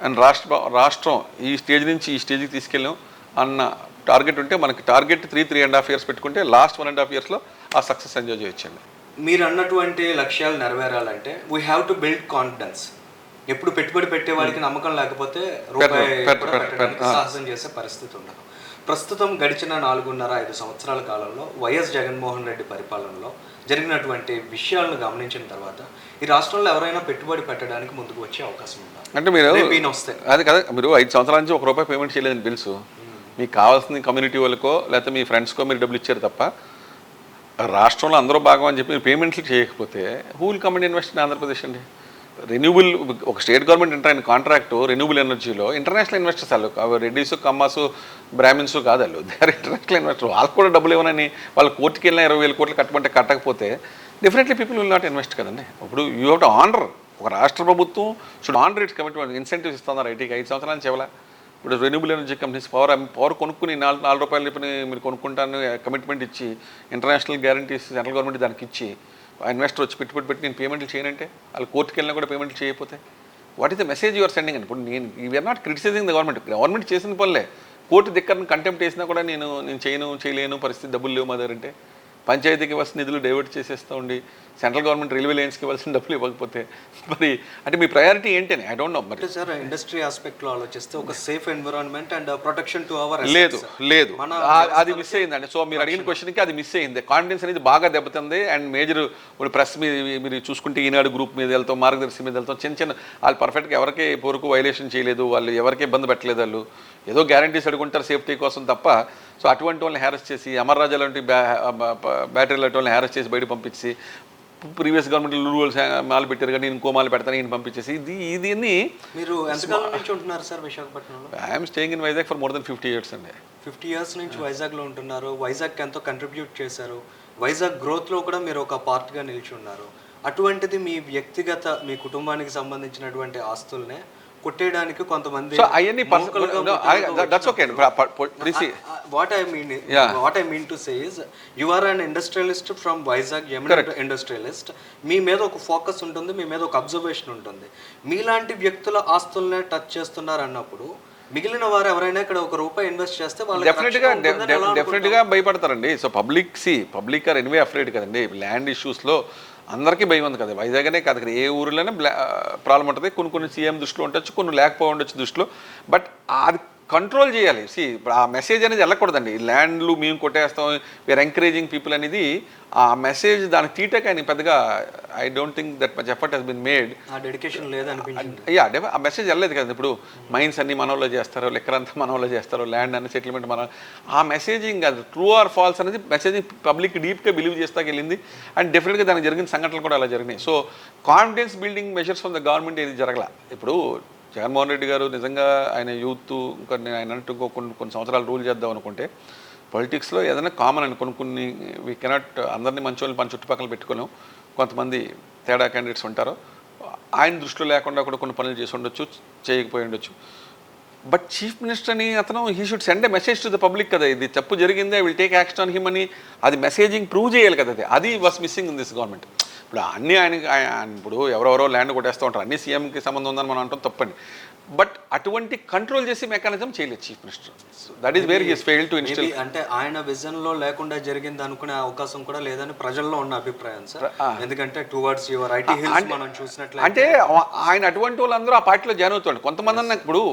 And రాష్ట్రం ఈ stage నుంచి ఈ స్టేజ్కి తీసుకెళ్ళాం అన్న టార్గెట్ ఉంటే మనకి టార్గెట్ 3.5 years పెట్టుకుంటే లాస్ట్ 1.5 yearsలో ఆ సక్సెస్ ఎంజాయ్ చేయొచ్చండి. మీరు అన్నటువంటి లక్ష్యాలు నెరవేరాలంటే we have to build confidence. ఎప్పుడు పెట్టుబడి పెట్టే వాళ్ళకి నమ్మకం లేకపోతే రూపాయి కూడా పెట్టడానికి సాహసం చేసే పరిస్థితి ఉండదు. ప్రస్తుతం గడిచిన 4.5 సంవత్సరాల కాలంలో వైఎస్ జగన్మోహన్ రెడ్డి పరిపాలనలో జరిగినటువంటి విషయాలను గమనించిన తర్వాత ఈ రాష్ట్రంలో ఎవరైనా పెట్టుబడి పెట్టడానికి ముందుకు వచ్చే అవకాశం ఉందా? అంటే మీరు వస్తే అది కదా, మీరు 5 సంవత్సరాల నుంచి ₹1 పేమెంట్ చేయలేదని తెలుసు. మీకు కావాల్సిన కమ్యూనిటీ వాళ్ళకో లేకపోతే మీ ఫ్రెండ్స్కో మీరు డబ్బులు ఇచ్చారు తప్ప రాష్ట్రంలో అందరూ భాగం అని చెప్పి మీరు పేమెంట్లు చేయకపోతే who will come and invest in Andhra Pradesh అండి? రెన్యూబుల్ ఒక స్టేట్ గవర్నమెంట్ ఎంటర్ అయిన కాంట్రాక్టు రెన్యూబుల్ ఎనర్జీలో ఇంటర్నేషనల్ ఇన్వెస్టర్స్ వాళ్ళు రెడ్డిస్ కమ్మాసు బ్రాహ్మిన్స్ కాదు, వాళ్ళు దే ఆర్ ఇంటర్నేషనల్ ఇన్వెస్టర్. వాళ్ళకు కూడా డబ్బులు ఇవ్వనని వాళ్ళు కోర్టుకి వెళ్ళిన 20,000 కోట్లు కట్టమంటే కట్టకపోతే definitely people will not invest కదండి. ఇప్పుడు యూ హ్యావ్ టు ఆనర్, ఒక రాష్ట్ర ప్రభుత్వం should honour it's commitment. Incentives ఇస్తున్నారు ఐటీకి 5 సంవత్సరాల నుంచి ఇవ్వాలా? ఇప్పుడు రెన్యూబుల్ ఎనర్జీ కంపెనీస్ పవర్ కొనుక్కుని ₹4 చెప్పిన మీరు కొనుక్కుంటాను కమిట్మెంట్ ఇచ్చి ఇంటర్నేషనల్ గ్యారంటీస్ సెంట్రల్ గవర్నమెంట్ దానికి ఇచ్చి ఇన్వెస్టర్ వచ్చి పెట్టుబడి పెట్టి నేను పేమెంట్లు చేయనంటే వాళ్ళు కోర్టుకి వెళ్ళినా కూడా పేమెంట్లు చేయకపోతే what is the message you're sending అని? ఇప్పుడు we're not criticizing the government చేసిన పనులే. కోర్టు దగ్గర కంటెంప్ట్ చేసినా కూడా నేను చేయలేను పరిస్థితి, డబ్బులు లేవు మా దగ్గర అంటే పంచాయతీకి ఇవ్వాల్సిన నిధులు డైవర్ట్ చేసేస్తూ ఉండి సెంట్రల్ గవర్నమెంట్ రైల్వే లైన్స్కి ఇవ్వాల్సిన డబ్బులు ఇవ్వకపోతే మరి అంటే మీ ప్రయారిటీ ఏంటని ఐ డోంట్ నో. మరి సార్ ఇండస్ట్రీ ఆస్పెక్ట్లో ఆలోచిస్తే ఒక safe environment and protection to our లేదు అది మిస్ అయిందండి. సో మీరు అడిగిన క్వశ్చన్కి అది మిస్ అయింది. కాన్ఫిడెన్స్ అనేది బాగా దెబ్బతింది. అండ్ మేజర్ ప్రెస్ మీద మీరు చూసుకుంటే ఈనాడు గ్రూప్ మీద వెళ్తాం, మార్గదర్శి మీద వెళ్తాం, చిన్న వాళ్ళు పర్ఫెక్ట్గా ఎవరికి వరకు వైలేషన్ చేయలేదు, వాళ్ళు ఎవరికి ఇబ్బంది పెట్టలేదు, వాళ్ళు ఏదో గ్యారంటీస్ అడుగుంటారు సేఫ్టీ కోసం తప్ప. సో అటువంటి వాళ్ళని హ్యారెస్ చేసి అమర్రాజా లాంటి బ్యాటరీ లాంటి వాళ్ళని హ్యారెస్ చేసి బయట పంపించి ప్రీవియస్ గవర్నమెంట్ రూల్స్ మాలు పెట్టారు కానీ ఇంకో మాలు పెడతాను ఈయన పంపించేసి ఇది మీరు ఎంతకాలం నుంచి ఉంటున్నారు సార్ విశాఖపట్నంలో? I'm staying in Vizag for more than 50 years అండి. 50 years నుంచి వైజాగ్లో ఉంటున్నారు. వైజాగ్కి ఎంతో కంట్రిబ్యూట్ చేశారు. వైజాగ్ గ్రోత్లో కూడా మీరు ఒక పార్ట్గా నిలిచి ఉన్నారు. అటువంటిది మీ వ్యక్తిగత మీ కుటుంబానికి సంబంధించినటువంటి ఆస్తుల్నే కొట్టేయడానికి కొంతమంది what I mean to say is you are an industrialist from Vizag, eminent industrialist. మీ మీద ఒక ఫోకస్ ఉంటుంది, మీ మీద ఒక అబ్జర్వేషన్ ఉంటుంది. మీలాంటి వ్యక్తుల ఆస్తుల్నే టచ్ చేస్తున్నారు అన్నప్పుడు మిగిలిన వారు ఎవరైనా ఇక్కడ ₹1 ఇన్వెస్ట్ చేస్తే వాళ్ళు డెఫినెట్గా భయపడతారండి. So public are anyway afraid కదండి. ల్యాండ్ ఇష్యూస్లో అందరికీ భయం ఉంది కదా. వైజాగ్నే కాదు, ఇక్కడ ఏ ఊరిలోనే ప్రాబ్లం ఉంటుంది. కొన్ని సీఎం దృష్టిలో ఉండొచ్చు, కొన్ని లేకపోయి ఉండొచ్చు దృష్టిలో. బట్ అది కంట్రోల్ చేయాలి. ఇప్పుడు ఆ మెసేజ్ అనేది వెళ్ళకూడదండి. ల్యాండ్లు మేము కొట్టేస్తాం, వీఆర్ ఎంకరేజింగ్ పీపుల్ అనేది ఆ మెసేజ్ దానికి తీయటం. కానీ పెద్దగా I don't think that much effort he's been made. ఆ డెడికేషన్ లేదనిపించింది. ఆ మెసేజ్ వెళ్ళలేదు కదా. ఇప్పుడు మైన్స్ అన్ని మనోళ్ళు చేస్తారో, లెక్కర్ అంతా మనోళ్ళు చేస్తారో, ల్యాండ్ అన్ని సెటిల్మెంట్ మన ఆ మెసేజింగ్ అది ట్రూ ఆర్ ఫాల్స్ అనేది మెసేజింగ్ పబ్లిక్ డీప్గా బిలీవ్ చేస్తాకి వెళ్ళింది. అండ్ డెఫినెట్గా దానికి జరిగిన సంఘటనలు కూడా అలా జరిగినాయి. So confidence building measures from the government ఏది జరగల. ఇప్పుడు జగన్మోహన్ రెడ్డి గారు నిజంగా ఆయన యూత్ ఇంకా ఆయన అన్నట్టు కొన్ని సంవత్సరాలు రూల్ చేద్దాం అనుకుంటే పొలిటిక్స్లో ఏదైనా కామన్ అని కొన్ని వీ కెనాట్ అందరినీ మంచి వాళ్ళని మన చుట్టుపక్కల పెట్టుకోలేం. కొంతమంది తేడా క్యాండిడేట్స్ ఉంటారు, ఆయన దృష్టిలో లేకుండా కూడా కొన్ని పనులు చేసి ఉండొచ్చు, చేయకపోయి ఉండొచ్చు. బట్ చీఫ్ మినిస్టర్ అని అతను he should send a message to the public కదా. ఇది తప్పు జరిగింది, I will take action on him అని అది మెసేజింగ్ ప్రూవ్ చేయాలి కదా. అది was missing in this government. ఇప్పుడు అన్నీ ఆయన ఇప్పుడు ఎవరెవరో ల్యాండ్ కొట్టేస్తూ ఉంటారు, అన్ని సీఎంకి సంబంధం ఉందని మనం అంటాం తప్పని. బట్ అటువంటి కంట్రోల్ చేసే మెకానిజం చేయలేదు chief minister. That is where he's failed to instil. అంటే ఆయన విజన్లో లేకుండా జరిగింది అనుకునే అవకాశం కూడా లేదని ప్రజల్లో ఉన్న అభిప్రాయం సార్. ఎందుకంటే టువర్డ్స్ యువర్ ఐటీ హిల్స్ మనం చూసినట్లయితే అంటే ఆయన అటువంటి వాళ్ళందరూ ఆ పార్టీలో జాయిన్ అవుతాడు. కొంతమంది అన్న ఇప్పుడు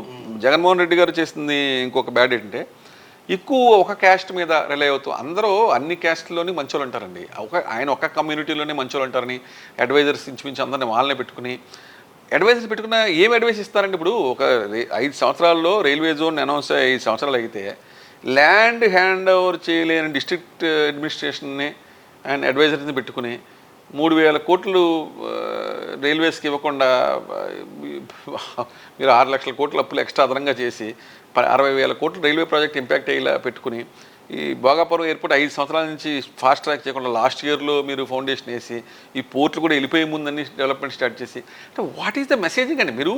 జగన్మోహన్ రెడ్డి గారు చేసింది ఇంకొక బ్యాడ్ ఏంటంటే ఎక్కువ ఒక క్యాస్ట్ మీద రిలై అవుతూ అందరూ అన్ని క్యాస్ట్లోని మంచోళ్ళు ఉంటారండి. ఆయన ఒక కమ్యూనిటీలోనే మంచోళ్ళు ఉంటారని అడ్వైజర్స్ ఇంచుమించు అందరిని వాళ్ళనే పెట్టుకుని అడ్వైజర్స్ పెట్టుకున్న ఏం అడ్వైస్ ఇస్తారండి? ఇప్పుడు ఒక 5 సంవత్సరాల్లో రైల్వే జోన్ అనౌన్స్ 5 సంవత్సరాలు అయితే ల్యాండ్ హ్యాండ్ ఓవర్ చేయలేని డిస్ట్రిక్ట్ అడ్మినిస్ట్రేషన్ని అండ్ అడ్వైజర్స్ని పెట్టుకుని 3,000 కోట్లు రైల్వేస్కి ఇవ్వకుండా మీరు 6 లక్షల కోట్ల అప్పులు ఎక్స్ట్రా అదనంగా చేసి 60,000 కోట్లు రైల్వే ప్రాజెక్ట్ ఇంపాక్ట్ అయ్యేలా పెట్టుకుని ఈ భోగాపురం ఎయిర్పోర్ట్ 5 సంవత్సరాల నుంచి ఫాస్ట్ ట్రాక్ చేయకుండా లాస్ట్ ఇయర్లో మీరు ఫౌండేషన్ వేసి ఈ పోర్ట్లు కూడా వెళ్ళిపోయే ముందని డెవలప్మెంట్ స్టార్ట్ చేసి అంటే వాట్ ఈస్ ద మెసేజింగ్ అండి? మీరు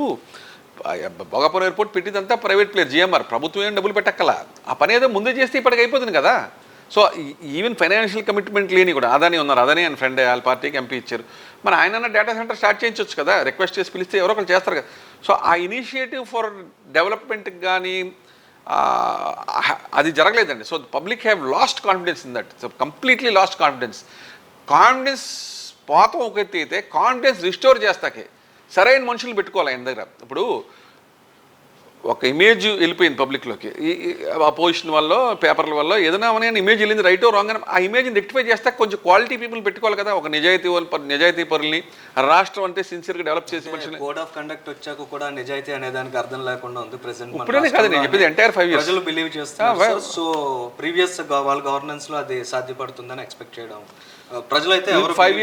భోగాపురం ఎయిర్పోర్ట్ పెట్టిందంతా ప్రైవేట్ ప్లేయర్ జిఎంఆర్, ప్రభుత్వం ఏం డబ్బులు పెట్టక్కల, ఆ పని ఏదో ముందే చేస్తే ఇప్పటికి అయిపోతుంది కదా. సో ఈవెన్ ఫైనాన్షియల్ కమిట్మెంట్ లేని కూడా అదాని ఉన్నారు, అదాని అండ్ ఫ్రెండ్ వాళ్ళ పార్టీకి ఎంపీ ఇచ్చారు. మన ఆయన డేటా సెంటర్ స్టార్ట్ చేయించవచ్చు కదా, రిక్వెస్ట్ చేసి పిలిస్తే ఎవరో ఒకరు చేస్తారు కదా. సో ఆ ఇనిషియేటివ్ ఫర్ డెవలప్మెంట్కి కానీ అది జరగలేదండి. So public have lost confidence in that, so completely lost confidence పోతం ఒక ఎత్తి అయితే కాన్ఫిడెన్స్ రిస్టోర్ చేస్తాకే సరైన మనుషులు పెట్టుకోవాలి ఆయన దగ్గర. ఇప్పుడు ఒక ఇమేజ్ వెళ్ళిపోయింది పబ్లిక్లోకి, ఈ అపోజిషన్ వల్ల పేపర్ల వల్ల ఏదైనా అవన్నీ ఇమేజ్ వెళ్ళింది, రైటో రాంగ్ అని ఆ ఇమేజ్ని రెక్టిఫై చేస్తే కొంచెం క్వాలిటీ పీపుల్ పెట్టుకోవాలి కదా, ఒక నిజాయితీ పరుల్ని. రాష్ట్రం అంటే సిన్సియర్గా డెవలప్ చేసి మనుషులు. కోడ్ ఆఫ్ కండక్ట్ వచ్చాక కూడా నిజాయితీ అనే దానికి అర్థం లేకుండా ఉంది ప్రెసెంట్. ఇప్పుడే కాదు నేను చెప్పేది, ఎంటైర్ 5 years ప్రజలు బిలీవ్ చేస్తారు. సో ప్రీవియస్ వాళ్ళ గవర్నెన్స్ లో అది సాధ్యపడుతుందని ఎక్స్పెక్ట్ చేయడం ప్రజలైతే 5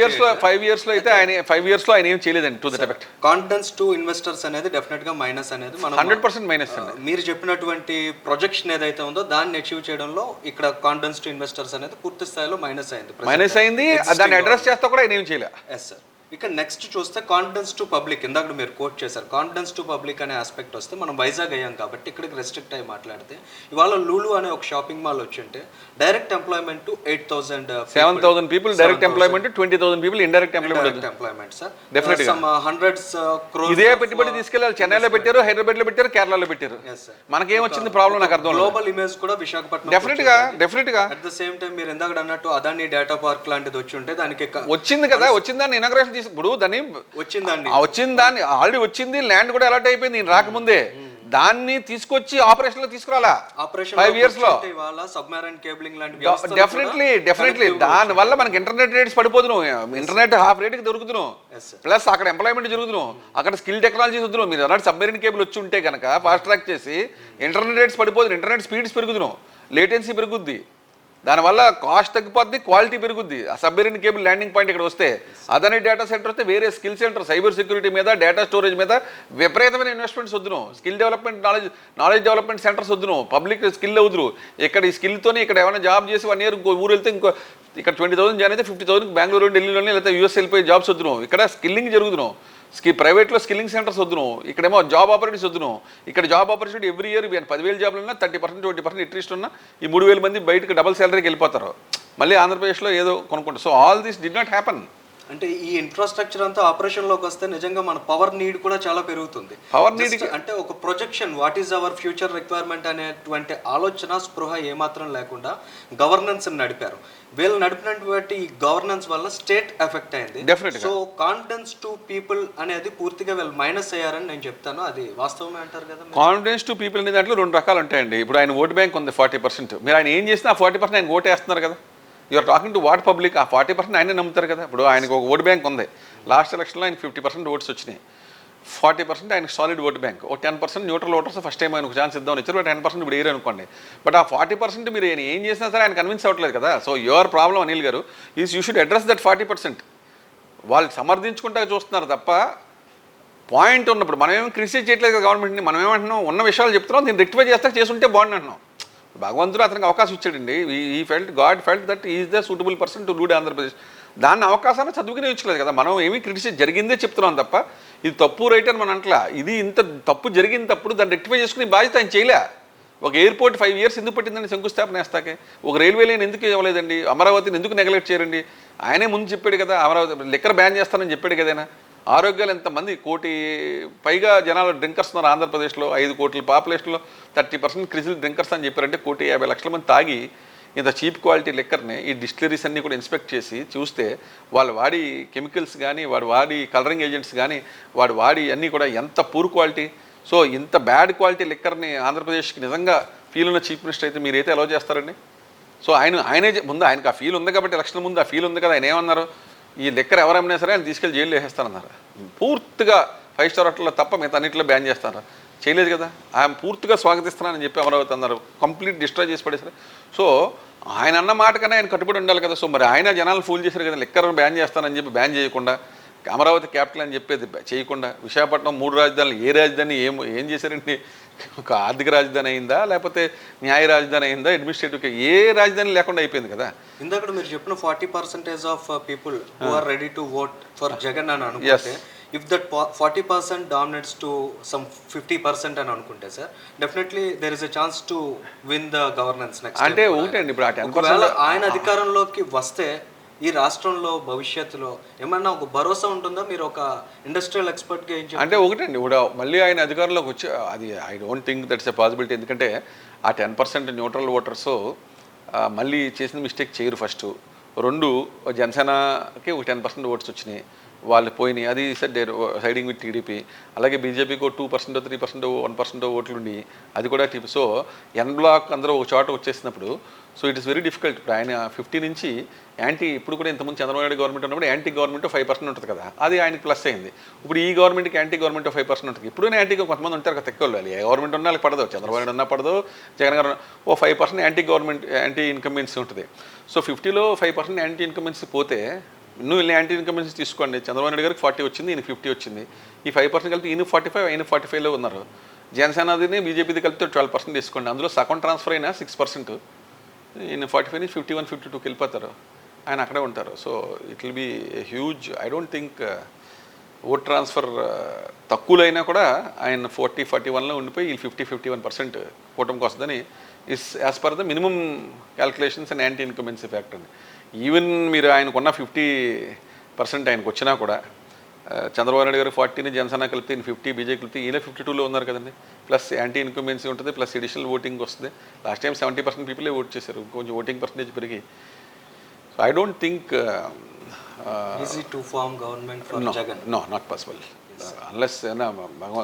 years లో అయితే ఆయన ఏం చేయలేదండి to that effect. Confidence to investors అనేది డెఫినెట్ గా మైనస్ అనేది మనం 100% మైనస్ అండి. మీరు చెప్పినటువంటి ప్రొజెక్షన్ ఏదైతే ఉందో దాన్ని అచీవ్ చేయడంలో ఇక్కడ కాన్ఫిడెన్స్ టు ఇన్వెస్టర్స్ అనేది పూర్తి స్థాయిలో మైనస్ అయింది. దాన్ని అడ్రస్ చేస్తా కూడా ఆయన ఏం చేయలే. Yes sir. ఇక నెక్స్ట్ చూస్తే కాన్ఫిడెన్స్ టు పబ్లిక్, ఇందాక మీరు కోట్ చేశారు. కాన్ఫిడెన్స్ టు పబ్లిక్ అనే ఆస్పెక్ట్ వస్తే మనం వైజాగ్ అయ్యాం కాబట్టి ఇక్కడికి రెస్ట్రిక్ట్ అయ్యి మాట్లాడితే ఇవాళ లూలు అనే ఒక షాపింగ్ మాల్ వచ్చింటే direct employment to 7,000 people direct employment, 20,000 people indirect employment sir. Definite గా హండ్రెడ్స్ క్రోర్స్ ఇదే పెట్టుబడి తీసుకెళ్ళాలి. చెన్నైలో పెట్టారు, హైదరాబాద్ లో పెట్టారు, కేరళలో పెట్టారు. మనకేం వచ్చింది ప్రాబ్లం నాకు అర్థం. గ్లోబల్ ఇమేజ్ కూడా విశాఖపట్నం డెఫినెట్ గా అట్ ద సేమ్ టైం మీరు ఇందాక అన్నట్టు అదాని డేటా పార్క్ లాంటిది వచ్చి ఉంటే దానికి వచ్చింది కదా, వచ్చిందాన్ని ఇనాగ్రేషన్ ఇప్పుడు దాన్ని వచ్చిందాన్ని ఆల్రెడీ వచ్చింది, ల్యాండ్ కూడా అలాట్ అయిపోయింది నేను రాకముందే. దాన్ని తీసుకొచ్చి ఆపరేషన్ లో తీసుకురాలా 5 years లో. డెఫినెట్లీ దాని వల్ల మనకి ఇంటర్నెట్ రేట్స్ పడిపోతున్నాం, ఇంటర్నెట్ హాఫ్ రేట్కి దొరుకుతున్నాం, ప్లస్ అక్కడ ఎంప్లాయ్మెంట్ జరుగుతున్నాం, అక్కడ స్కిల్ టెక్నాలజీ వస్తున్నాం. మీరు అన్నట్టు సబ్మెరీన్ కేబుల్ వచ్చి ఉంటే కనుక ఫాస్ట్ ట్రాక్ చేసి ఇంటర్నెట్ రేట్స్ పడిపోతుంది, ఇంటర్నెట్ స్పీడ్స్ పెరుగుతున్నాం, లేటెన్సీ పెరుగుద్ది, దానివల్ల కాస్ట్ తగ్గిపోద్ది, క్వాలిటీ పెరుగుద్ది. ఆ సబ్మెరీన్ కేబుల్ ల్యాండింగ్ పాయింట్ ఇక్కడ వస్తే అదాని డేటా సెంటర్ వస్తే వేరే స్కిల్ సెంటర్, సైబర్ సెక్యూరిటీ మీద, డేటా స్టోరేజ్ మీద విపరీతమైన ఇన్వెస్ట్మెంట్స్ వద్దును, skill development knowledge development centers వద్దును, పబ్లిక్ స్కిల్ అవుతురు. ఇక్కడ ఈ స్కిల్తోనే ఇక్కడ ఏమైనా జాబ్ చేసి 1 year ఇంకో ఊరు వెళ్తే ఇంకో ఇక్కడ 20,000 జాయిన్ అయితే 50,000 బెంగళూరు, ఢిల్లీలోనే లేకపోతే యూఎస్ వెళ్ళిపోయి జాబ్స్ వద్దును. ఇక్కడ స్కిల్లింగ్ జరుగుతున్నాం, ప్రైవేట్లో స్కిల్లింగ్ సెంటర్స్ వద్దును, ఇక్కడేమో జాబ్ ఆపర్చునిటీస్ వద్దును. ఇక్కడ జాబ్ ఆపర్చునిటీ ఎవ్రీ ఇయర్ 10,000 జాబ్లు ఉన్నా 30% 20% అట్లీస్ట్ ఉన్నా ఈ 3,000 మంది బయటకు డబల్ శాలరీకి వెళ్ళిపోతారు, మళ్ళీ ఆంధ్రప్రదేశ్లో ఏదో కొనుక్కుంటారు. So all this did not happen. అంటే ఈ ఇన్ఫ్రాస్ట్రక్చర్ అంతా ఆపరేషన్ లోకి వస్తే నిజంగా మన పవర్ నీడ్ కూడా చాలా పెరుగుతుంది. పవర్ నీడ్ అంటే ఒక projection, what is our future requirement అనేటువంటి ఆలోచన స్పృహ ఏమాత్రం లేకుండా గవర్నెన్స్ నడిపారు. వీళ్ళు నడిపినటువంటి ఈ గవర్నెన్స్ వల్ల స్టేట్ ఎఫెక్ట్ అయింది. సో కాన్ఫిడెన్స్ టు పీపుల్ అనేది పూర్తిగా వీళ్ళు మైనస్ అయ్యారని నేను చెప్తాను. అది వాస్తవమే అంటారు కదా? కాన్ఫిడెన్స్ టు పీపుల్ అనే దాంట్లో 2 రకాలు ఉంటాయండి. ఇప్పుడు ఆయన ఓట్ బ్యాంక్ ఉంది 40%, మీరు ఆయన ఏం చేసినా ఆ 40% ఆయన ఓటు వేస్తున్నారు కదా. You're talking to what public, ఆ 40% ఆయనే నమ్ముతారు కదా. ఇప్పుడు ఆయనకు ఒక ఓట్ బ్యాంక్ ఉంది, లాస్ట్ ఎలక్షన్లో ఆయన 50% ఓట్స్ వచ్చినాయి, 40% ఆయనకు సాలిడ్ ఓట్ బ్యాంక్, ఒక 10% న్యూట్రల్ ఓటర్స్ ఫస్ట్ టైం ఆయనకు ఛాన్స్ ఇద్దామని ఇచ్చారు, 10% ఇప్పుడు వేయరు అనుకోండి. బట్ ఆ 40% మీరు ఏం చేసినా సరే ఆయన కన్విన్స్ అవ్వట్లేదు కదా. సో యువర్ ప్రాబ్లం అనిల్ గారు is you should address that 40%. వాళ్ళు సమర్థించుకుంటా చూస్తున్నారు తప్ప పాయింట్ ఉన్నప్పుడు మనం ఏమో క్రిటిసైజ్ చేయట్లేదు కదా గవర్నమెంట్ని. మనం ఏమంటున్నాం, ఉన్న విషయాలు చెప్తున్నాం, దీన్ని రెక్టిఫై చేస్తా చేసుంటే బాగుంది అంటున్నాం. భగవంతుడు అతనికి అవకాశం ఇచ్చాడండి. God felt that is the suitable person to lead Andhra Pradesh. దాన్ని అవకాశాన్ని చదువుకునేయట్లేదు కదా. మనం ఏమీ క్రిటిసైజ్ జరిగిందే చెప్తున్నాం తప్ప ఇది తప్పు రైట్ అని మనం అంటలా. ఇది ఇంత తప్పు జరిగినప్పుడు దాన్ని రెక్టిఫై చేసుకునే బాధ్యత ఆయన చేయలే. ఒక ఎయిర్పోర్ట్ 5 years ఎందుకు పట్టిందండి శంకుస్థాపన వేస్తాకే? ఒక రైల్వే లైన్ ఎందుకు ఇవ్వలేదండి? అమరావతిని ఎందుకు నెగ్లెక్ట్ చేయరండి? ఆయనే ముందు చెప్పాడు కదా, అమరావతి లిక్కర్ బ్యాన్ చేస్తానని చెప్పాడు కదైనా. ఆరోగ్యాలు ఎంతమంది 1 కోటి పైగా జనాలు డ్రింకర్స్ ఉన్నారు ఆంధ్రప్రదేశ్లో, 5 కోట్ల పాపులేషన్లో 30% క్రిజిల్ డ్రింకర్స్ అని చెప్పారంటే 1,50,00,000 మంది తాగి ఇంత చీప్ క్వాలిటీ లిక్కర్ని ఈ డిస్టిలరీస్ అన్నీ కూడా ఇన్స్పెక్ట్ చేసి చూస్తే వాళ్ళు వాడి కెమికల్స్ కానీ, వాడు వాడి కలరింగ్ ఏజెంట్స్ కానీ, వాడు వాడి అన్నీ కూడా ఎంత పూర్ క్వాలిటీ. సో ఇంత బ్యాడ్ క్వాలిటీ లిక్కర్ని ఆంధ్రప్రదేశ్కి నిజంగా ఫీల్ ఉన్న చీఫ్ మినిస్టర్ అయితే మీరైతే ఎలా చేస్తారండి? సో ఆయనే ముందు ఆయనకు ఆ ఫీల్ ఉంది కాబట్టి ఎలక్షన్ ముందు ఆ ఫీల్ ఉంది కదా, ఆయన ఏమన్నారు, ఈ లిక్కర్ ఎవరైనా సరే ఆయన తీసుకెళ్ళి జైలు వేసేస్తానన్నారు. పూర్తిగా 5 స్టార్ హోటల్లో తప్ప మిగతా అన్నింటిలో బ్యాన్ చేస్తారు. చేయలేదు కదా. ఆయన పూర్తిగా స్వాగతిస్తున్నానని చెప్పి అమరావతి అన్నారు, కంప్లీట్ డిస్ట్రాయ్ చేసి పడేసారు. సో ఆయన అన్న మాట కన్నా ఆయన కట్టుబడి ఉండాలి కదా. సో మరి ఆయన జనాలు ఫూల్ చేశారు కదా, లిక్కర్ బ్యాన్ చేస్తానని చెప్పి బ్యాన్ చేయకుండా, అమరావతి క్యాపిటల్ అని చెప్పేది చేయకుండా, విశాఖపట్నం 3 రాజధానులు ఏ రాజధాని ఏం చేశారండి? ఒక ఆర్థిక రాజధాని అయిందా, లేకపోతే న్యాయ రాజధాని అయిందా, అడ్మినిస్ట్రేటివ్ ఏ రాజధాని లేకుండా అయిపోయింది కదా. ఇందాక మీరు చెప్పిన 40% of people who are ready to vote for Jagan అని అనుకుంటే, if that 40% dominates to some 50% అని అనుకుంటే sir, definitely there is a chance to win the governance next. అంటే ఒకటండి, ఇప్పుడు ఆ 10% ఆయన అధికారంలోకి వస్తే ఈ రాష్ట్రంలో భవిష్యత్తులో ఏమన్నా ఒక భరోసా ఉంటుందా? మీరు ఒక ఇండస్ట్రియల్ ఎక్స్పర్ట్గా ఏం చెప్పారు? అంటే ఒకటండి, ఇప్పుడు మళ్ళీ ఆయన అధికారంలోకి వచ్చి అది I don't think that's a possibility. ఎందుకంటే ఆ 10% న్యూట్రల్ ఓటర్స్ మళ్ళీ చేసిన మిస్టేక్ చేయరు. ఫస్ట్ 2 జనసేనకి ఒక 10% ఓట్స్ వచ్చినాయి, వాళ్ళు పోయినాయి, అది సైడింగ్ విత్ టీడీపీ. అలాగే బీజేపీకి 2%, 3%, 1% ఓట్లుండి అది కూడా టీపీ. సో ఎన్ బ్లాక్ అందరూ ఒక చోట వచ్చేసినప్పుడు so it is very difficult. ఇప్పుడు ఆయన 50 నుంచి యాంటీ, ఇప్పుడు కూడా ఇంతకుముందు చంద్రబాబు నాయుడు గవర్నమెంట్ ఉన్నప్పుడు యాంటీ గవర్నమెంట్ 5% ఉంటుంది కదా, అది ఆయనకి ప్లస్ అయింది. ఇప్పుడు ఈ గవర్నమెంట్కి యాంటీ గవర్నమెంట్ 5% ఉంటుంది. ఇప్పుడు యాంటీగా కొంతమంది ఉంటారు కదా, తెక్క వాళ్ళు, ఏ గవర్నమెంట్ ఉన్నా వాళ్ళకి పడదు, చంద్రబాబు నాయుడు ఉన్నా పడదు, జగన్ గారు 5% యాంటీ గవర్నమెంట్ యాంటీ ఇన్కంబెన్సీ ఉంటుంది. సో 50లో 5% యాంటీ ఇన్కంబెన్సీ పోతే, నువ్వు వెళ్ళి యాంటీ ఇన్కంబెన్సీ తీసుకోండి, చంద్రబాబు నాయుడు గారికి 40 వచ్చింది, ఈయన 50 వచ్చింది, ఈ 5% కలిపి ఈయన 45, ఆయన 45లో ఉన్నారు. జనసేనది బీజేపీది కలిపితే 12% తీసుకోండి, అందులో సగం ట్రాన్స్ఫర్ అయినా 6%, ఈయన 45 నుంచి 51, 52కి వెళ్ళిపోతారు, ఆయన అక్కడే ఉంటారు. So it will be huge. I don't think vote transfer తక్కువలో అయినా కూడా ఆయన 40, 41లో ఉండిపోయి ఈ 50, 51% కూటమికి వస్తుందని is as per the minimum calculations and anti incumbency factor అండి. ఈవెన్ మీరు ఆయనకున్న 50% ఆయనకు వచ్చినా కూడా చంద్రబాబు నాయుడు గారు 40ని జనసేన కలిపితే ఈయన 50, బీజేపీ కలిపితే ఈయన 52లో ఉన్నారు కదండి. ప్లస్ యాంటీ ఇన్కంబెన్సీ ఉంటుంది, ప్లస్ ఎడిషనల్ ఓటింగ్ వస్తుంది. లాస్ట్ టైం 70% పీపులే ఓట్ చేశారు, కొంచెం ఓటింగ్ పర్సంటేజ్ పెరిగి. So I don't think easy to form government for Jagan. No, not possible unless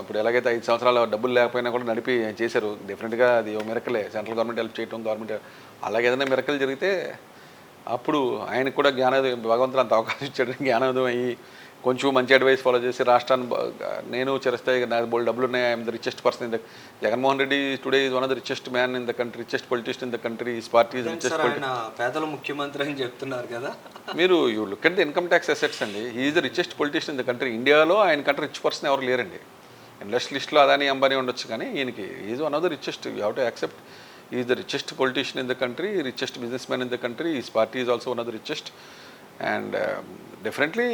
ఇప్పుడు ఎలాగైతే 5 సంవత్సరాలు డబ్బులు లేకపోయినా కూడా నడిపి చేశారు. డెఫినెట్గా అది ఓ మిరకలే, సెంట్రల్ గవర్నమెంట్ హెల్ప్ చేయడం, గవర్నమెంట్ అలాగే ఏదైనా మిరకలు జరిగితే అప్పుడు ఆయనకు కూడా జ్ఞానోదయం, భగవంతుడు అంత అవకాశం ఇచ్చాడు, జ్ఞానోదయం అయ్యి కొంచెం మంచి అడ్వైస్ ఫాలో చేసి రాష్ట్రాన్ని నేను చిరస్థాయి, నాకు బోల్డ్ డబ్బులు ఉన్నాయి, I'm the richest person in the Jaganmohan Reddy today is one of the richest man in the country, richest politician in the country, his party is richest politician. పేదల ముఖ్యమంత్రి అని చెప్తున్నారు కదా మీరు. You look at the income tax assets అండి, he is the richest politician in the country. ఇండియాలో ఆయన country rich person ఎవరు లేరండి. ఇండస్ట్రీ లిస్ట్లో అదాని అంబానీ ఉండొచ్చు, కానీ ఈయనకి is one of the richest. You have to accept is the richest politician in the country, richest business man in the country, his party is also one of the richest. And definitely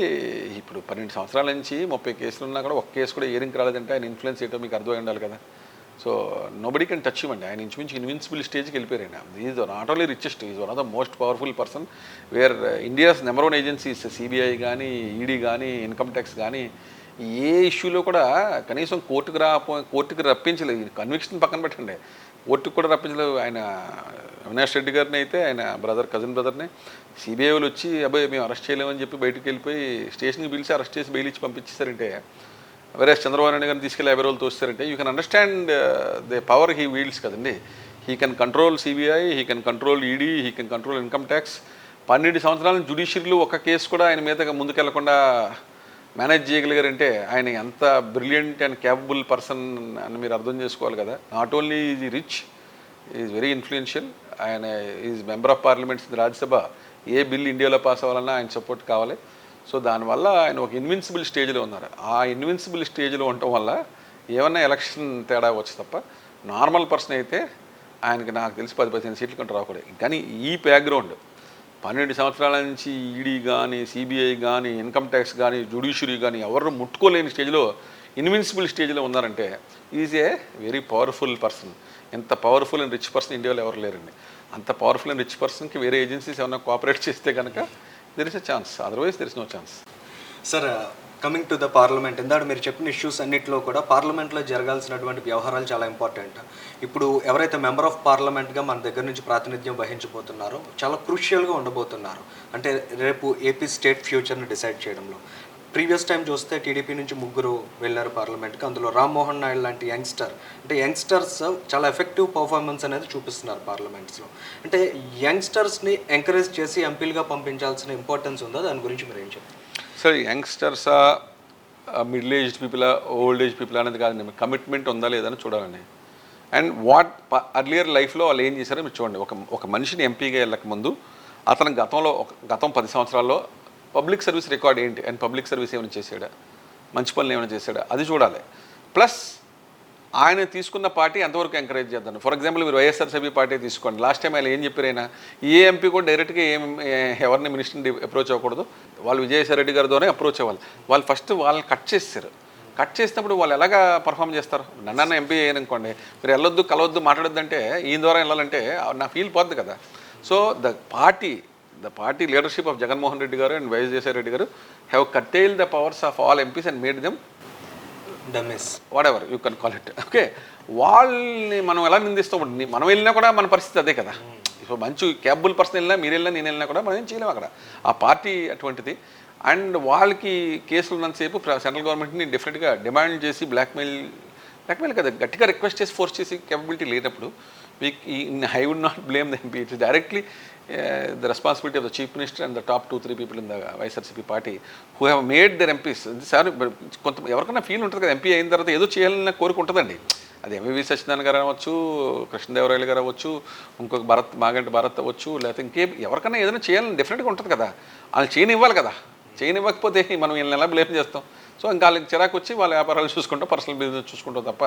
ఇప్పుడు 12 సంవత్సరాల నుంచి 30 కేసులు ఉన్నా కూడా ఒక్క case కూడా erring రాలేదంటే ఆయన ఇన్ఫ్లుయెన్స్ చేయటం మీకు అర్థమై ఉండాలి కదా. సో నోబడీ కెన్ టచ్ ఇవ్వండి, ఆయన ఇంచుమించు ఇన్విన్సిబుల్ స్టేజ్కి వెళ్ళిపోయారు. ఆయన is not only richest, is one of the most powerful person. Where India's number 1 agencies CBI కానీ, ఈడీ కానీ, ఇన్కమ్ ట్యాక్స్ కానీ, ఏ ఇష్యూలో కూడా కనీసం కోర్టుకు రప్పించలేదు. కన్విక్షన్ పక్కన పెట్టండి, కోర్టుకు కూడా రప్పించలేదు. ఆయన అవినాష్ రెడ్డి గారిని అయితే, ఆయన కజిన్ బ్రదర్ని సిబిఐ వాళ్ళు వచ్చి అబ్బాయి మేము అరెస్ట్ చేయలేమని చెప్పి బయటకు వెళ్ళిపోయి స్టేషన్కి పిలిచి అరెస్ట్ చేసి బెయిల్ ఇచ్చి పంపించేశారంటే, వేరే చంద్రబాబు నాయుడు గారిని తీసుకెళ్ళి 50 రోజులు తోస్తారంటే you can understand the power he wields కదండి. He can control CBI, he can control ED, he can control income tax. 12 సంవత్సరాల జ్యుడిషియరీలో ఒక కేసు కూడా ఆయన మీద ముందుకెళ్లకుండా మేనేజ్ చేయగలిగారంటే ఆయన ఎంత బ్రిలియంట్ అండ్ క్యాపబుల్ పర్సన్ అని మీరు అర్థం చేసుకోవాలి కదా. Not only is rich, is very influential. ఆయన is member of parliaments Rajya Sabha. ఏ బిల్ ఇండియాలో పాస్ అవ్వాలన్నా ఆయన సపోర్ట్ కావాలి. సో దానివల్ల ఆయన ఒక ఇన్విన్సిబుల్ స్టేజ్లో ఉన్నారు. ఆ ఇన్విన్సిబుల్ స్టేజ్లో ఉండటం వల్ల ఏమన్నా ఎలక్షన్ తేడా వచ్చు తప్ప, నార్మల్ పర్సన్ అయితే ఆయనకి నాకు తెలిసి 10-15 సీట్ల కంటే రాకూడదు. కానీ ఈ బ్యాక్గ్రౌండ్ 12 సంవత్సరాల నుంచి ఈడీ కానీ, సిబిఐ కానీ, ఇన్కమ్ ట్యాక్స్ కానీ, జ్యుడిషియరీ కానీ ఎవరు ముట్టుకోలేని స్టేజ్లో, ఇన్విన్సిబుల్ స్టేజ్లో ఉన్నారంటే is a very powerful person. ఎంత పవర్ఫుల్ అండ్ రిచ్ పర్సన్ ఇండియాలో ఎవరు లేరండి. అంత పవర్ఫుల్ అండ్ రిచ్ పర్సన్కి వేరే ఏజెన్సీస్ ఏమైనా కోఆపరేట్ చేస్తే కనుక there is a chance, otherwise there is no chance. Sir, coming to the parliament, ఇందాక మీరు చెప్పిన ఇష్యూస్ అన్నింటిలో కూడా పార్లమెంట్లో జరగాల్సినటువంటి వ్యవహారాలు చాలా ఇంపార్టెంట్. ఇప్పుడు ఎవరైతే మెంబర్ ఆఫ్ పార్లమెంట్గా మన దగ్గర నుంచి ప్రాతినిధ్యం వహించబోతున్నారో చాలా క్రూషియల్గా ఉండబోతున్నారు. అంటే రేపు ఏపీ స్టేట్ ఫ్యూచర్ని డిసైడ్ చేయడంలో. ప్రీవియస్ టైం చూస్తే టీడీపీ నుంచి 3 వెళ్ళారు పార్లమెంట్కి, అందులో రామ్మోహన్ నాయుడు లాంటి యంగ్స్టర్స్ చాలా ఎఫెక్టివ్ పర్ఫార్మెన్స్ అనేది చూపిస్తున్నారు పార్లమెంట్స్లో. అంటే యంగ్స్టర్స్ని ఎంకరేజ్ చేసి ఎంపీలుగా పంపించాల్సిన ఇంపార్టెన్స్ ఉందా? దాని గురించి మీరు ఏం చెప్తారు? సార్, యంగ్స్టర్సా middle aged people old age people అనేది కాదండి, కమిట్మెంట్ ఉందా లేదని చూడాలండి. అండ్ వాట్ అర్లియర్ లైఫ్లో వాళ్ళు ఏం చేశారో మీరు చూడండి. ఒక మనిషిని ఎంపీగా వెళ్ళక ముందు అతను గతం 10 సంవత్సరాల్లో పబ్లిక్ సర్వీస్ రికార్డ్ ఏంటి, అండ్ పబ్లిక్ సర్వీస్ ఏమైనా చేశాడా, మంచి పనులు ఏమైనా చేశాడా, అది చూడాలి. ప్లస్ ఆయన తీసుకున్న పార్టీ ఎంతవరకు ఎంకరేజ్ చేద్దాం. ఫర్ ఎగ్జాంపుల్ మీరు వైఎస్ఆర్సీపీ పార్టీ తీసుకోండి. లాస్ట్ టైం ఆయన ఏం చెప్పారు, ఆయన ఏ ఎంపీ కూడా డైరెక్ట్గా ఎవరిని మినిస్టర్ని అప్రోచ్ అవ్వకూడదు, వాళ్ళు విజయసాయి రెడ్డి గారితోనే అప్రోచ్ అవ్వాలి. వాళ్ళు ఫస్ట్ వాళ్ళని కట్ చేస్తారు. కట్ చేసినప్పుడు వాళ్ళు ఎలాగా పర్ఫామ్ చేస్తారు? నన్ను ఎంపీ అయ్యారనుకోండి, మీరు వెళ్ళొద్దు, కలవద్దు, మాట్లాడొద్దు అంటే ఈయన ద్వారా వెళ్ళాలంటే నా ఫీల్ పోద్ది కదా. So the party leadership of Jaganmohan Reddy గారు అండ్ విజయసాయి రెడ్డి గారు have curtail the powers of all MPs and made them dummies, what ever you can call it. Okay, వాళ్ళని మనం ఎలా నిందిస్తాం? మనం వెళ్ళినా కూడా మన పరిస్థితి అదే కదా. సో మంచి క్యాబుల్ పర్సన్ వెళ్ళినా, మీరు వెళ్ళినా, నేను వెళ్ళినా కూడా మనం ఏం చేయలేము అక్కడ. ఆ పార్టీ అటువంటిది. అండ్ వాళ్ళకి కేసులు ఉన్నంతసేపు సెంట్రల్ గవర్నమెంట్ని డెఫినెట్గా డిమాండ్ చేసి బ్లాక్మెయిల్ కదా, గట్టిగా రిక్వెస్ట్ చేసి ఫోర్స్ చేసి కేపబిలిటీ లేనప్పుడు I would not blame the MP. It's directly the responsibility of the chief minister and the top 2-3 people in the YSRCP party who have made their MPs. Sir ఎవరికైనా feel ఉంటుంది కదా, MP అయిన తర్వాత ఏదో చేయాలన్న కోరిక ఉంటుందండి. అది ఎంవివి సత్యనారాయణ గారు అవ్వచ్చు, కృష్ణదేవరాయలు గారు అవ్వచ్చు, ఇంకొక మాగంటి భారత్ అవ్వచ్చు, లేకపోతే ఎవరికైనా ఏదైనా చేయాలని డెఫినెట్గా ఉంటుంది కదా. వాళ్ళు చేయనివ్వాలి కదా. చేయనివ్వకపోతే మనం వీళ్ళని ఎలా బ్లేమ్ చేస్తాం? సో ఇంకా వాళ్ళకి చిరాకు వచ్చి వాళ్ళ వ్యాపారాలు చూసుకుంటాం, పర్సనల్ బిజినెస్ చూసుకుంటాం తప్ప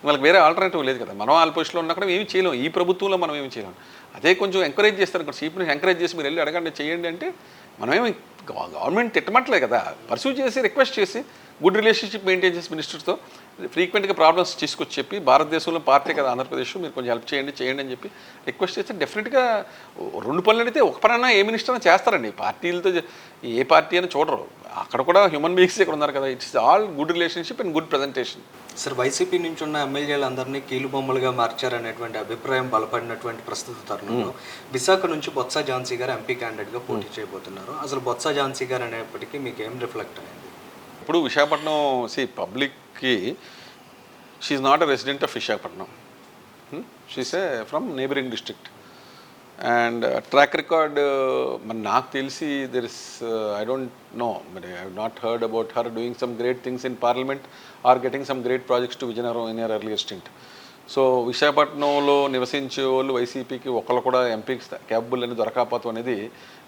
వాళ్ళకి వేరే ఆల్టర్నేటివ్ లేదు కదా. మనం వాళ్ళ పొజిషన్లో ఉన్నా కూడా ఏమి చేయలేం, ఈ ప్రభుత్వంలో మనం ఏమి చేయలేం. అదే కొంచెం ఎంకరేజ్ చేస్తారు ఇక్కడ, చీఫ్ని ఎంకరేజ్ చేసి మీరు వెళ్ళి అడగండి, చేయండి అంటే మనమేమి గవర్నమెంట్ తిట్టమట్లేదు కదా. పర్సూ చేసి రిక్వెస్ట్ చేసి గుడ్ రిలేషన్షిప్ మెయింటైన్ చేసి మినిస్టర్తో ఫ్రీక్వెంట్గా ప్రాబ్లమ్స్ తీసుకొచ్చి చెప్పి, భారతదేశంలో పార్టీ కదా ఆంధ్రప్రదేశ్, మీరు కొంచెం హెల్ప్ చేయండి అని చెప్పి రిక్వెస్ట్ చేస్తే డెఫినెట్గా 2 పనులు అయితే ఒక పనైనా ఏ మినిస్టర్ అయినా చేస్తారండి. పార్టీలతో ఏ పార్టీ అని చూడరు. అక్కడ కూడా హ్యూమన్ బీయింగ్స్ ఇక్కడ ఉన్నారు కదా. It's all good relationship and good presentation. Sir, YCP నుంచి ఉన్న ఎమ్మెల్యేలందరినీ కీలుబొమ్మలుగా మార్చారనేటువంటి అభిప్రాయం బలపడినటువంటి ప్రస్తుత తరుణంలో విశాఖ నుంచి బొత్స ఝాన్సీ గారు ఎంపీ క్యాండిడేట్గా పోటీ చేయబోతున్నారు. అసలు బొత్స ఝాన్సీ గారు అనేప్పటికీ మీకు ఏం రిఫ్లెక్ట్ అయింది? ఇప్పుడు విశాఖపట్నం పబ్లిక్కి she's not a resident of Visakhapatnam, she's a from neighbouring district. And track record మరి నాకు తెలిసి there is I don't know, మరి I have not heard about her doing some great things in parliament or getting some great projects to Vizianagaram in her earlier stint. So విశాఖపట్నంలో నివసించే వాళ్ళు వైసీపీకి ఒకళ్ళు కూడా ఎంపీకి క్యాపబుల్ అని దొరకకపోవడం అనేది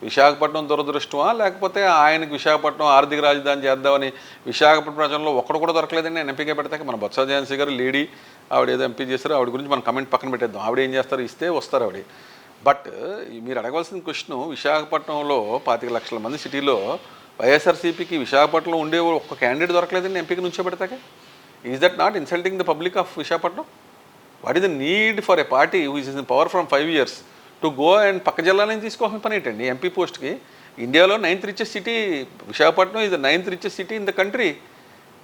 విశాఖపట్నం దురదృష్టమా, లేకపోతే ఆయనకి విశాఖపట్నం ఆర్థిక రాజధాని చేద్దామని విశాఖపట్నం ప్రజల్లో ఒక్కడు కూడా దొరకలేదని నేను ఎంపీగా పెడతాక మన బొత్స ఝాన్సీ గారు లేడీ, ఆవిడ ఏదో ఎంపీ చేస్తారో ఆవిడ గురించి మనం కమెంట్ పక్కన పెట్టేద్దాం. ఆవిడ ఏం చేస్తారు, ఇస్తే వస్తారు ఆవిడ. బట్ మీరు అడగవలసిన క్వశ్చన్, విశాఖపట్నంలో 25 లక్షల మంది సిటీలో వైఎస్ఆర్సీపీకి విశాఖపట్నంలో ఉండే ఒక్క క్యాండిడేట్ దొరకలేదని ఎంపీకి నుంచో పెడతాక, is that not insulting the public of Visakhapatnam? What is the need for a party who is in power from 5 years to go and పక్క జిల్లాలని తీసుకోవాల్సిన పని ఏంటండి? ఎంపీ పోస్ట్కి ఇండియాలో 9th richest city Visakhapatnam is the 9th richest city in the country.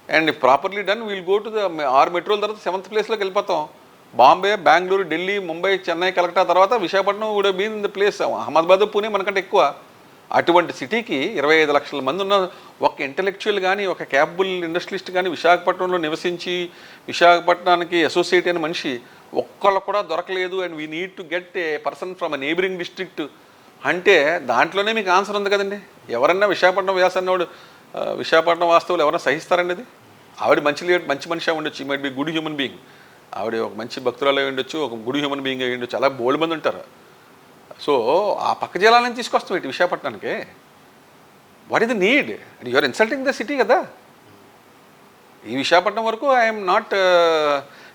And if properly done will go to the 6 మెట్రోల తర్వాత 7th ప్లేస్లోకి వెళ్ళిపోతాం. బాంబే, బెంగళూరు, ఢిల్లీ, ముంబై, చెన్నై, కలకట్టా తర్వాత Visakhapatnam would been in the place. Ahmedabad, Pune మనకంటే ఎక్కువ. అటువంటి సిటీకి 25 లక్షల మంది ఉన్న ఒక ఇంటలెక్చువల్ కానీ, ఒక క్యాపబుల్ ఇండస్ట్రియలిస్ట్ కానీ విశాఖపట్నంలో నివసించి విశాఖపట్నానికి అసోసియేట్ అయిన మనిషి ఒక్కళ్ళు కూడా దొరకలేదు. And we need to get a person from a neighbouring district అంటే దాంట్లోనే మీకు ఆన్సర్ ఉంది కదండి. ఎవరన్నా విశాఖపట్నం వ్యాసన్నవాడు విశాఖపట్నం వాస్తవులు ఎవరైనా సహిస్తారండి? అది ఆవిడ మంచి మనిషి ఉండొచ్చు, he might be good human being. ఆవిడ ఒక మంచి భక్తురాలు అయి ఉండొచ్చు, ఒక గుడ్ హ్యూమన్ బీయింగ్ అయి ఉండొచ్చు, చాలా బోల్డ్ మంది ఉంటారు. సో ఆ పక్క జిల్లాలని తీసుకొస్తాం ఇటు విశాఖపట్నానికి. What is the need? And you're insulting the city కదా. ఈ విశాఖపట్నం వరకు I'm not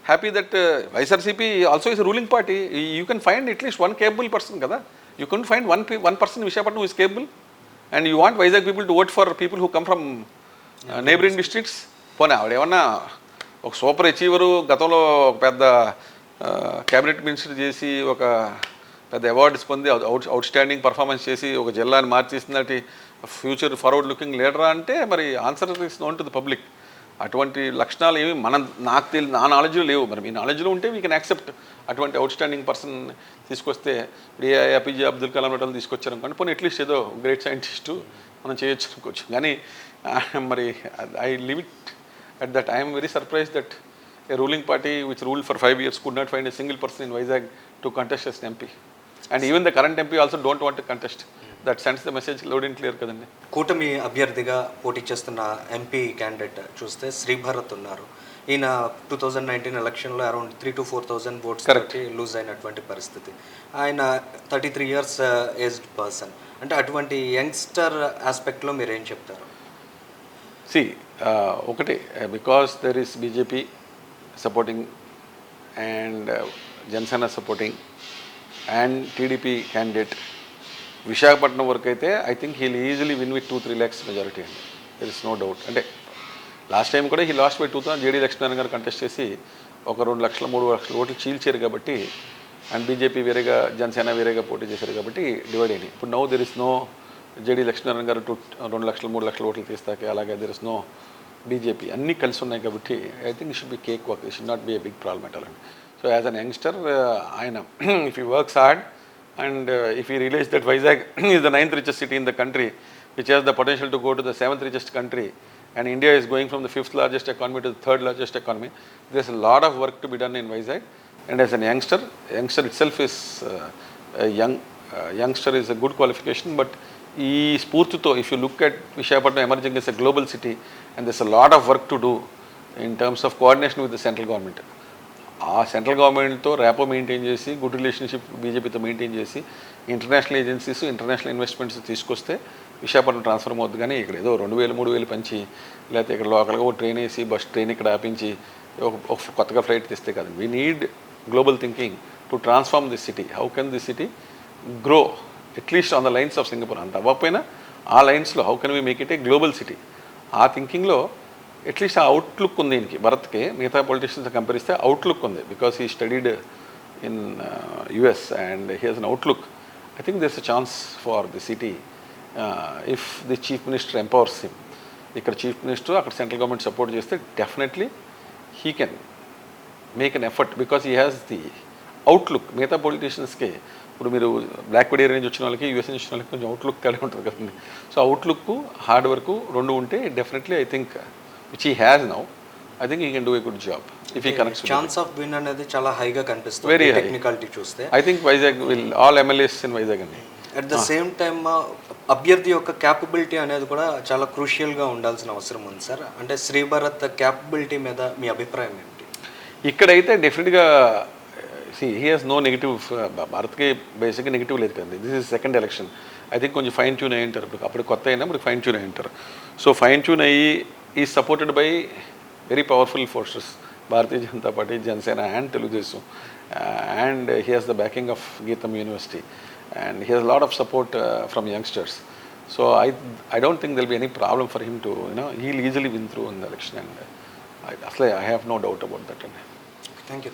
happy that YSRCP also is ruling party. You can find at least one capable person కదా. You can find one person Visakhapatnam is capable. And you want Vizag people to vote for people who come from neighbouring districts. పోనీ ఆవిడ ఏమన్నా ఒక super అచీవరు, గతంలో ఒక పెద్ద cabinet minister చేసి ఒక పెద్ద అవార్డ్స్ పొంది అవుట్ స్టాండింగ్ పర్ఫార్మెన్స్ చేసి ఒక జిల్లాని మార్చేసినట్టు ఫ్యూచర్ ఫార్వర్డ్ లుకింగ్ లీడరా అంటే మరి answer is known to the public. అటువంటి లక్షణాలు ఏమి నా నాలెడ్జ్లో లేవు. మరి మీ నాలెడ్జ్లో ఉంటే వీ కెన్ యాక్సెప్ట్ అటువంటి అవుట్ స్టాండింగ్ పర్సన్ తీసుకొస్తే. ఇప్పుడు ఏపీజే అబ్దుల్ కలాం రెడ్డి తీసుకొచ్చారు అనుకోండి, పోనీ అట్లీస్ట్ ఏదో గ్రేట్ సైంటిస్టు మనం చేయొచ్చు అనుకోవచ్చు. కానీ మరి I live it at that. I am very surprised that a ruling party which ruled for 5 years could not find a single person in Vizag to contest as an MP. And even the current MP also don't want to contest. That sends the message loud and clear కదండి. కూటమి అభ్యర్థిగా పోటీ చేస్తున్న MP candidate చూస్తే శ్రీభరత్ ఉన్నారు. ఈయన 2019 ఎలక్షన్లో around 3,000 to 4,000 votes తోటి లూజ్ అయినటువంటి పరిస్థితి. ఆయన 33 years ఏజ్డ్ పర్సన్. అంటే అటువంటి యంగ్స్టర్ ఆస్పెక్ట్లో మీరు ఏం చెప్తారు? సి ఒకటి, because there is BJP supporting and Janasena supporting and TDP candidate Visakhapatnam వరకు అయితే I think he'll easily win with 2-3 lakhs majority అండి. There is no doubt. అంటే లాస్ట్ టైం కూడా he lost by 2,000 JD Lakshminarayana గారు కంటెస్ట్ చేసి ఒక 2 లక్షల 3 లక్షల ఓట్లు చీల్చారు కాబట్టి, అండ్ బీజేపీ వేరేగా జనసేన వేరేగా పోటీ చేశారు కాబట్టి డివైడ్ అయినాయి. ఇప్పుడు now there is no JD Lakshminarayana గారు 2 లక్షలు 3 లక్షల ఓట్లు తీస్తాకే, అలాగే దెర్ ఇస్ నో బీజేపీ, అన్నీ కలిసి ఉన్నాయి కాబట్టి I think it should be cake work, it should not be a big problem at all అండి. సో యాజ్ అన్ యంగ్స్టర్ ఆయన if he works hard and if he realizes that Vizag is the 9th richest city in the country, which has the potential to go to the 7th richest country, and India is going from the 5th largest economy to the 3rd largest economy, there's a lot of work to be done in Vizag. And as a youngster itself is a youngster is a good qualification, but ఈ స్ఫూర్తితో if you look at Visakhapatnam emerging as a global city, and there's a lot of work to do in terms of coordination with the central government. ఆ central గవర్నమెంట్తో rapport maintain చేసి, good relationship బీజేపీతో maintain చేసి, international agencies international investments తీసుకొస్తే Visakhapatnam transform అవుతుంది. కానీ ఇక్కడ ఏదో 2,000-3,000 పంచి, లేకపోతే ఇక్కడ లోకల్గా ఒక ట్రైన్ వేసి ట్రైన్ ఇక్కడ ఆపించి ఒక కొత్తగా ఫ్లైట్ తెస్తే కాదు. We need global thinking to transform this city. How can this city grow at least on the lines of Singapore? అంత అవ్వకపోయినా ఆ లైన్స్లో how can we make it a global city? ఆ థింకింగ్లో అట్లీస్ట్ ఆ అవుట్లుక్ ఉంది ఈయనకి. భరత్కి మిగతా పొలిటీషియన్స్ కంపేర్ ఇస్తే అవుట్లుక్ ఉంది, because he studied in US and he has an outlook. I think there's a chance for the city if the chief minister empowers him. ఇక్కడ చీఫ్ మినిస్టర్, అక్కడ central government support చేస్తే definitely he can make an effort, because he has the outlook. మిగతా పొలిటీషియన్స్కి ఇప్పుడు మీరు Blackwood area నుంచి వచ్చిన వాళ్ళకి, US నుంచి వచ్చిన వాళ్ళకి కొంచెం అవుట్లుక్ తేడా ఉంటుంది కదండి. సో అవుట్లుక్, హార్డ్ వర్క్ రెండు ఉంటే definitely I think which he has now, I think he can do a good job if he connects with chance of win అనేది చాలా హైగా కనిపిస్తుంది Very high. టెక్నికాలిటీ చూస్తే. I think Vizag will, all MLAs in Vizag అండి. At the same time అభ్యర్థి యొక్క capability అనేది కూడా చాలా క్రూషియల్గా ఉండాల్సిన అవసరం ఉంది సార్. అంటే శ్రీభరత్ క్యాపబిలిటీ మీద మీ అభిప్రాయం ఏంటి? ఇక్కడైతే డెఫినెట్గా హీ హాస్ నో నెగిటివ్. భారత్కి బేసిక్గా నెగిటివ్ లేదు కదండి. This is second election. I think కొంచెం ఫైన్ ట్యూన్ అయ్యి ఉంటారు. అప్పుడు కొత్త అయినా ఇప్పుడు ఫైన్ ట్యూన్ అయ్యి ఉంటారు. సో ఫైన్ ట్యూన్ అయ్యి is supported by very powerful forces, Bharatiya Janata party, Janasena and Telugu Desam, and he has the backing of గీతం university, and he has a lot of support from youngsters. So I don't think there'll be any problem for him to, he'll easily win through in the election, and I have no doubt about that. Thank you.